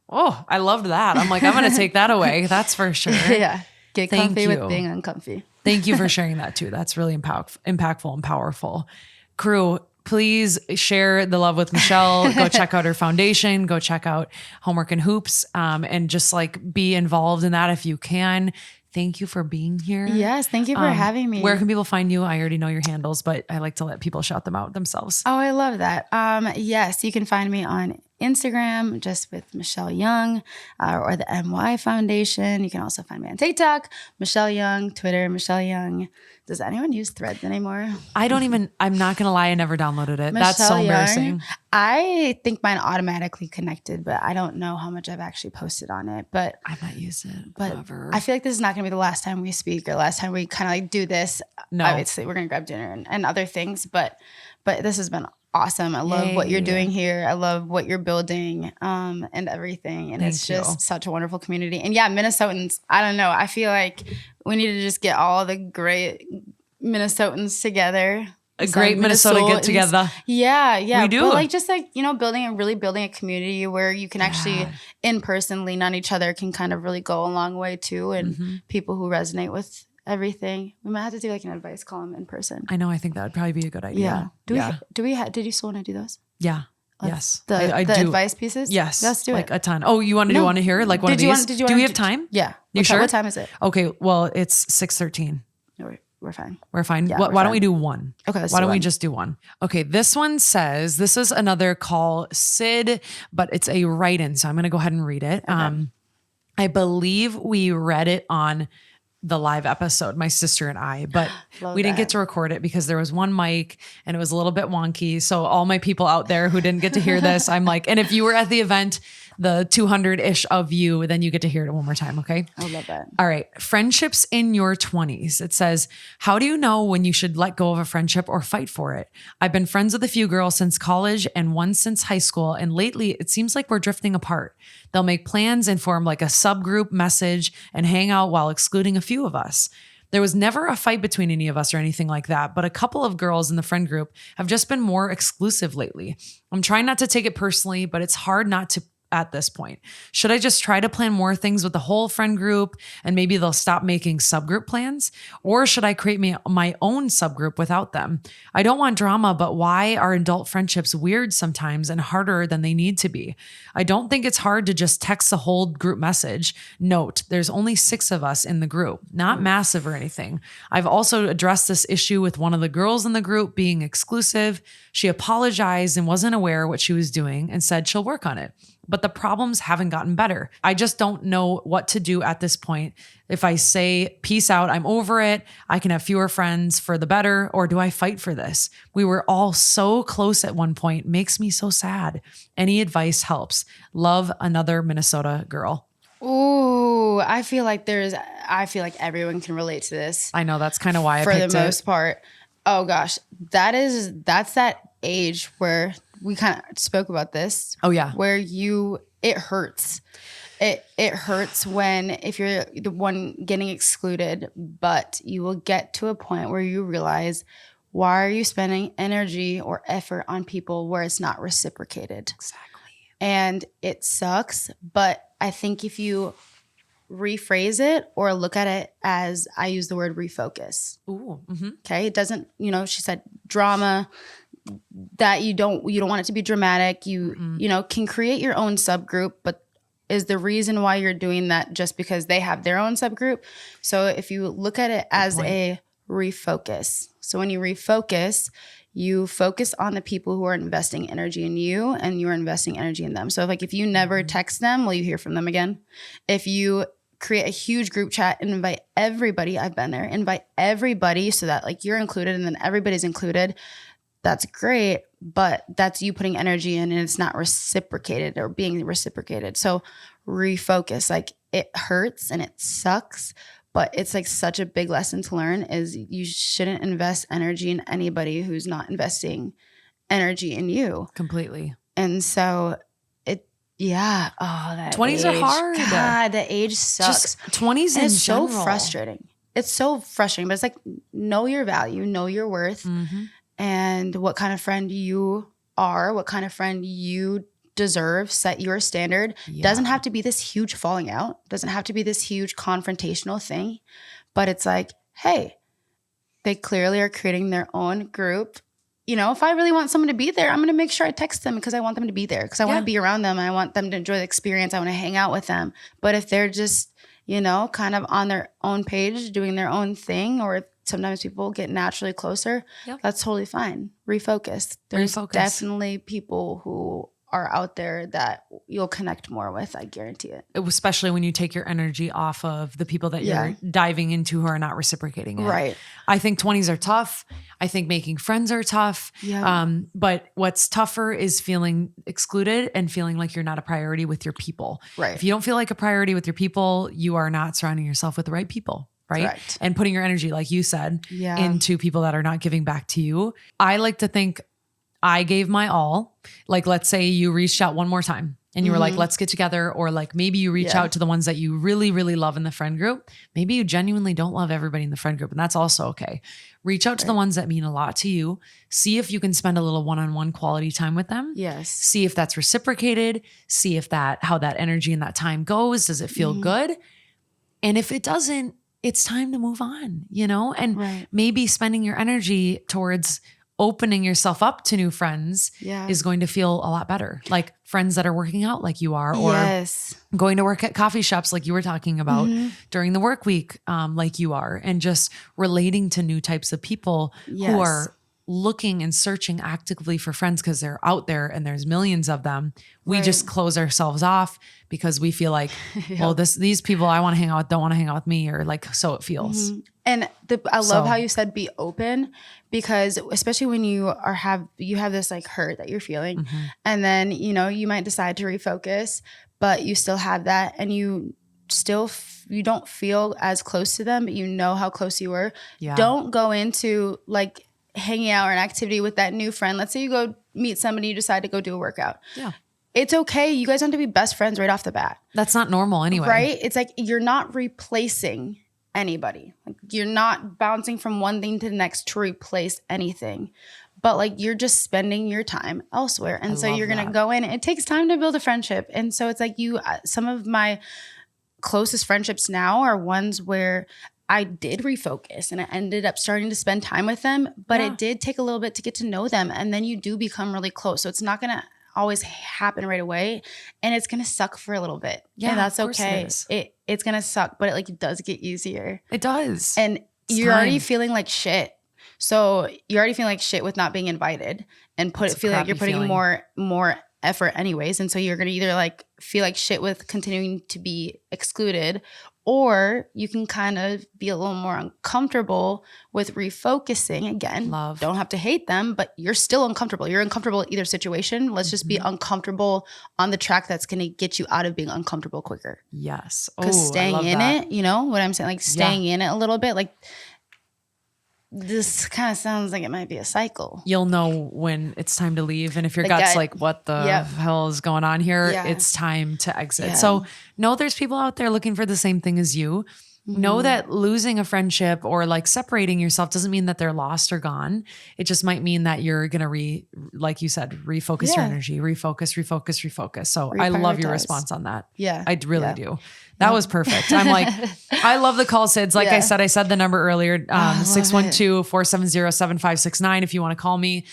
Oh, I loved that. I'm like, I'm going to take that away. That's for sure. Yeah. Get Thank comfy you. with being uncomfy. Thank you for sharing that too. That's really impactful and powerful. Crew, please share the love with Michelle. Go check out her foundation. Go check out Homework and Hoops, and just like be involved in that if you can. Thank you for being here. Yes, thank you for having me. Where can people find you? I already know your handles, but I like to let people shout them out themselves. Oh, I love that. Yes, you can find me on Instagram, just with Michelle Young, or the MY Foundation. You can also find me on TikTok, Michelle Young, Twitter, Michelle Young. Does anyone use Threads anymore? I'm not going to lie, I never downloaded it. That's so embarrassing. Young. I think mine automatically connected, but I don't know how much I've actually posted on it. But I've not used it. But ever. I feel like this is not going to be the last time we speak or last time we kind of like do this. No. Obviously, we're going to grab dinner and other things, but this has been awesome. I love what you're doing here. I love what you're building, and everything. And it's just such a wonderful community. And yeah, Minnesotans, I don't know. I feel like we need to just get all the great Minnesotans together. A great Minnesota get together. Yeah. We do. But like, just like, you know, building a community where you can actually in person lean on each other can kind of really go a long way too. And people who resonate with everything. We might have to do like an advice column in person. I know. I think that would probably be a good idea. Yeah. Did you still want to do those? Yeah. Like yes. I do. Advice pieces? Yes. Let's do like it. a ton. Oh, you want to hear like one of these? Do we have time? Yeah. You sure? What time is it? Okay. Well, it's 6:13. No, we're fine. We're fine. Yeah, why don't we do one? Okay. Why don't we just do one? Okay. This one says, this is another call SYD, but it's a write-in. So I'm going to go ahead and read it. Okay. I believe we read it on the live episode, my sister and I, but we didn't get to record it because there was one mic and it was a little bit wonky. So all my people out there who didn't get to hear this, I'm like, and if you were at the event, the 200-ish of you, then you get to hear it one more time. Okay. I love that. All right. Friendships in your 20s. It says, how do you know when you should let go of a friendship or fight for it? I've been friends with a few girls since college and one since high school. And lately it seems like we're drifting apart. They'll make plans and form like a subgroup message and hang out while excluding a few of us. There was never a fight between any of us or anything like that, but a couple of girls in the friend group have just been more exclusive lately. I'm trying not to take it personally, but it's hard not to at this point. Should I just try to plan more things with the whole friend group and maybe they'll stop making subgroup plans? Or should I create my own subgroup without them? I don't want drama, but why are adult friendships weird sometimes and harder than they need to be? I don't think it's hard to just text a whole group message. Note, there's only 6 of us in the group, not massive or anything. I've also addressed this issue with one of the girls in the group being exclusive. She apologized and wasn't aware what she was doing and said she'll work on it. but the problems haven't gotten better. I just don't know what to do at this point. If I say, peace out, I'm over it, I can have fewer friends for the better, or do I fight for this? We were all so close at one point. Makes me so sad. Any advice helps. Love, another Minnesota girl. Ooh, I feel like everyone can relate to this. I know, that's kind of why I for picked the it. most part. Oh gosh, that's that age where we kind of spoke about this. Oh yeah. Where it hurts. It hurts when, if you're the one getting excluded, but you will get to a point where you realize, why are you spending energy or effort on people where it's not reciprocated? Exactly. And it sucks, but I think if you rephrase it or look at it as, I use the word refocus. Ooh. Mm-hmm. Okay. It doesn't, she said drama, that you don't want it to be dramatic. You can create your own subgroup, but is the reason why you're doing that just because they have their own subgroup? So if you look at it as a refocus. So when you refocus, you focus on the people who are investing energy in you and you're investing energy in them. So if you never text them, will you hear from them again? If you create a huge group chat and invite everybody, I've been there, invite everybody so that you're included and then everybody's included, that's great, but that's you putting energy in and it's not reciprocated or being reciprocated. So refocus. It hurts and it sucks, but it's such a big lesson to learn is you shouldn't invest energy in anybody who's not investing energy in you. Completely. And so that 20s are hard. God, the age sucks. Just 20s in it's general. so frustrating. It's so frustrating, but it's know your value, know your worth. Mm-hmm. And what kind of friend you are, what kind of friend you deserve, set your standard. Yeah. Doesn't have to be this huge falling out. Doesn't have to be this huge confrontational thing. But it's hey, they clearly are creating their own group. If I really want someone to be there, I'm going to make sure I text them because I want them to be there, because I want to be around them. I want them to enjoy the experience. I want to hang out with them. But if they're just, kind of on their own page, doing their own thing, or sometimes people get naturally closer, that's totally fine. Refocus. There's definitely people who are out there that you'll connect more with. I guarantee it. Especially when you take your energy off of the people that you're diving into who are not reciprocating it. Right. I think 20s are tough. I think making friends are tough. Yeah. But what's tougher is feeling excluded and feeling like you're not a priority with your people. Right. If you don't feel like a priority with your people, you are not surrounding yourself with the right people. Right. Correct. And putting your energy, like you said, into people that are not giving back to you. I like to think I gave my all. Let's say you reached out one more time and you were let's get together. Or maybe you reach out to the ones that you really, really love in the friend group. Maybe you genuinely don't love everybody in the friend group, and that's also okay. Reach out to the ones that mean a lot to you. See if you can spend a little one-on-one quality time with them. Yes. See if that's reciprocated. See if how that energy and that time goes. Does it feel good? And if it doesn't, it's time to move on, and maybe spending your energy towards opening yourself up to new friends is going to feel a lot better. Like friends that are working out like you are, or going to work at coffee shops like you were talking about during the work week, like you are, and just relating to new types of people who are looking and searching actively for friends because they're out there and there's millions of them. We just close ourselves off because we feel like, well, these people I want to hang out with don't want to hang out with me, or so it feels. And I love how you said be open, because especially when you have this hurt that you're feeling, and then you might decide to refocus, but you still have that, and you still you don't feel as close to them, but you know how close you were. Don't go into hanging out or an activity with that new friend. Let's say you go meet somebody, you decide to go do a workout. It's okay. You guys don't have to be best friends right off the bat. That's not normal anyway. Right? It's you're not replacing anybody. You're not bouncing from one thing to the next to replace anything. But you're just spending your time elsewhere. And so you're going to go in. It takes time to build a friendship. And so it's some of my closest friendships now are ones where I did refocus and I ended up starting to spend time with them, but it did take a little bit to get to know them. And then you do become really close. So it's not going to always happen right away, and it's going to suck for a little bit. Yeah, and that's okay. It's going to suck, but it does get easier. It does. And you're already feeling like shit. So you're already feeling like shit with not being invited, and feeling like you're putting more effort anyways. And so you're going to either like feel like shit with continuing to be excluded, or you can kind of be a little more uncomfortable with refocusing. Again, don't have to hate them, but you're still uncomfortable. You're uncomfortable in either situation. Let's just be uncomfortable on the track that's going to get you out of being uncomfortable quicker. Yes. Because staying in it, you know what I'm saying? Like staying in it a little bit, like this kind of sounds like it might be a cycle. You'll know when it's time to leave. And if your gut's like, what the hell is going on here? It's time to exit. So know there's people out there looking for the same thing as you. Know that losing a friendship or like separating yourself doesn't mean that they're lost or gone. It just might mean that you're going to like you said, refocus your energy, refocus. So I love your response on that. Yeah. I really do. That was perfect. I'm like, I love the call SIDS. Like I said the number earlier, 612-470-7569. If you want to call me,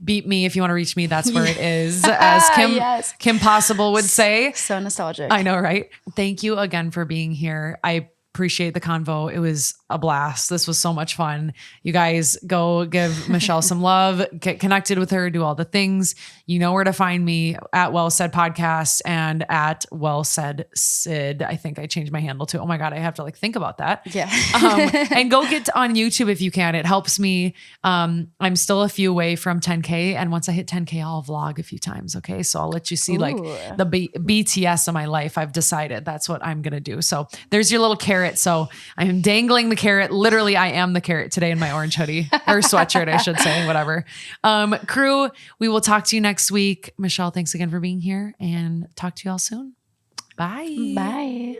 beat me. If you want to reach me, that's where it is. As Kim Possible would say. So nostalgic. I know, right? Thank you again for being here. I appreciate the convo. It was a blast. This was so much fun. You guys go give Michelle some love, get connected with her, do all the things. You know where to find me at Well Said Podcast and at Well Said Sid. I think I changed my handle too. Oh my God, I have to like think about that. Yeah. And go get on YouTube if you can. It helps me. I'm still a few away from 10K. And once I hit 10K, I'll vlog a few times. Okay. So I'll let you see like the BTS of my life. I've decided that's what I'm going to do. So there's your little carrot. So I am dangling the carrot. Literally, I am the carrot today in my orange hoodie or sweatshirt, I should say, whatever. Crew, we will talk to you next week. Michelle, thanks again for being here and talk to you all soon. Bye. Bye.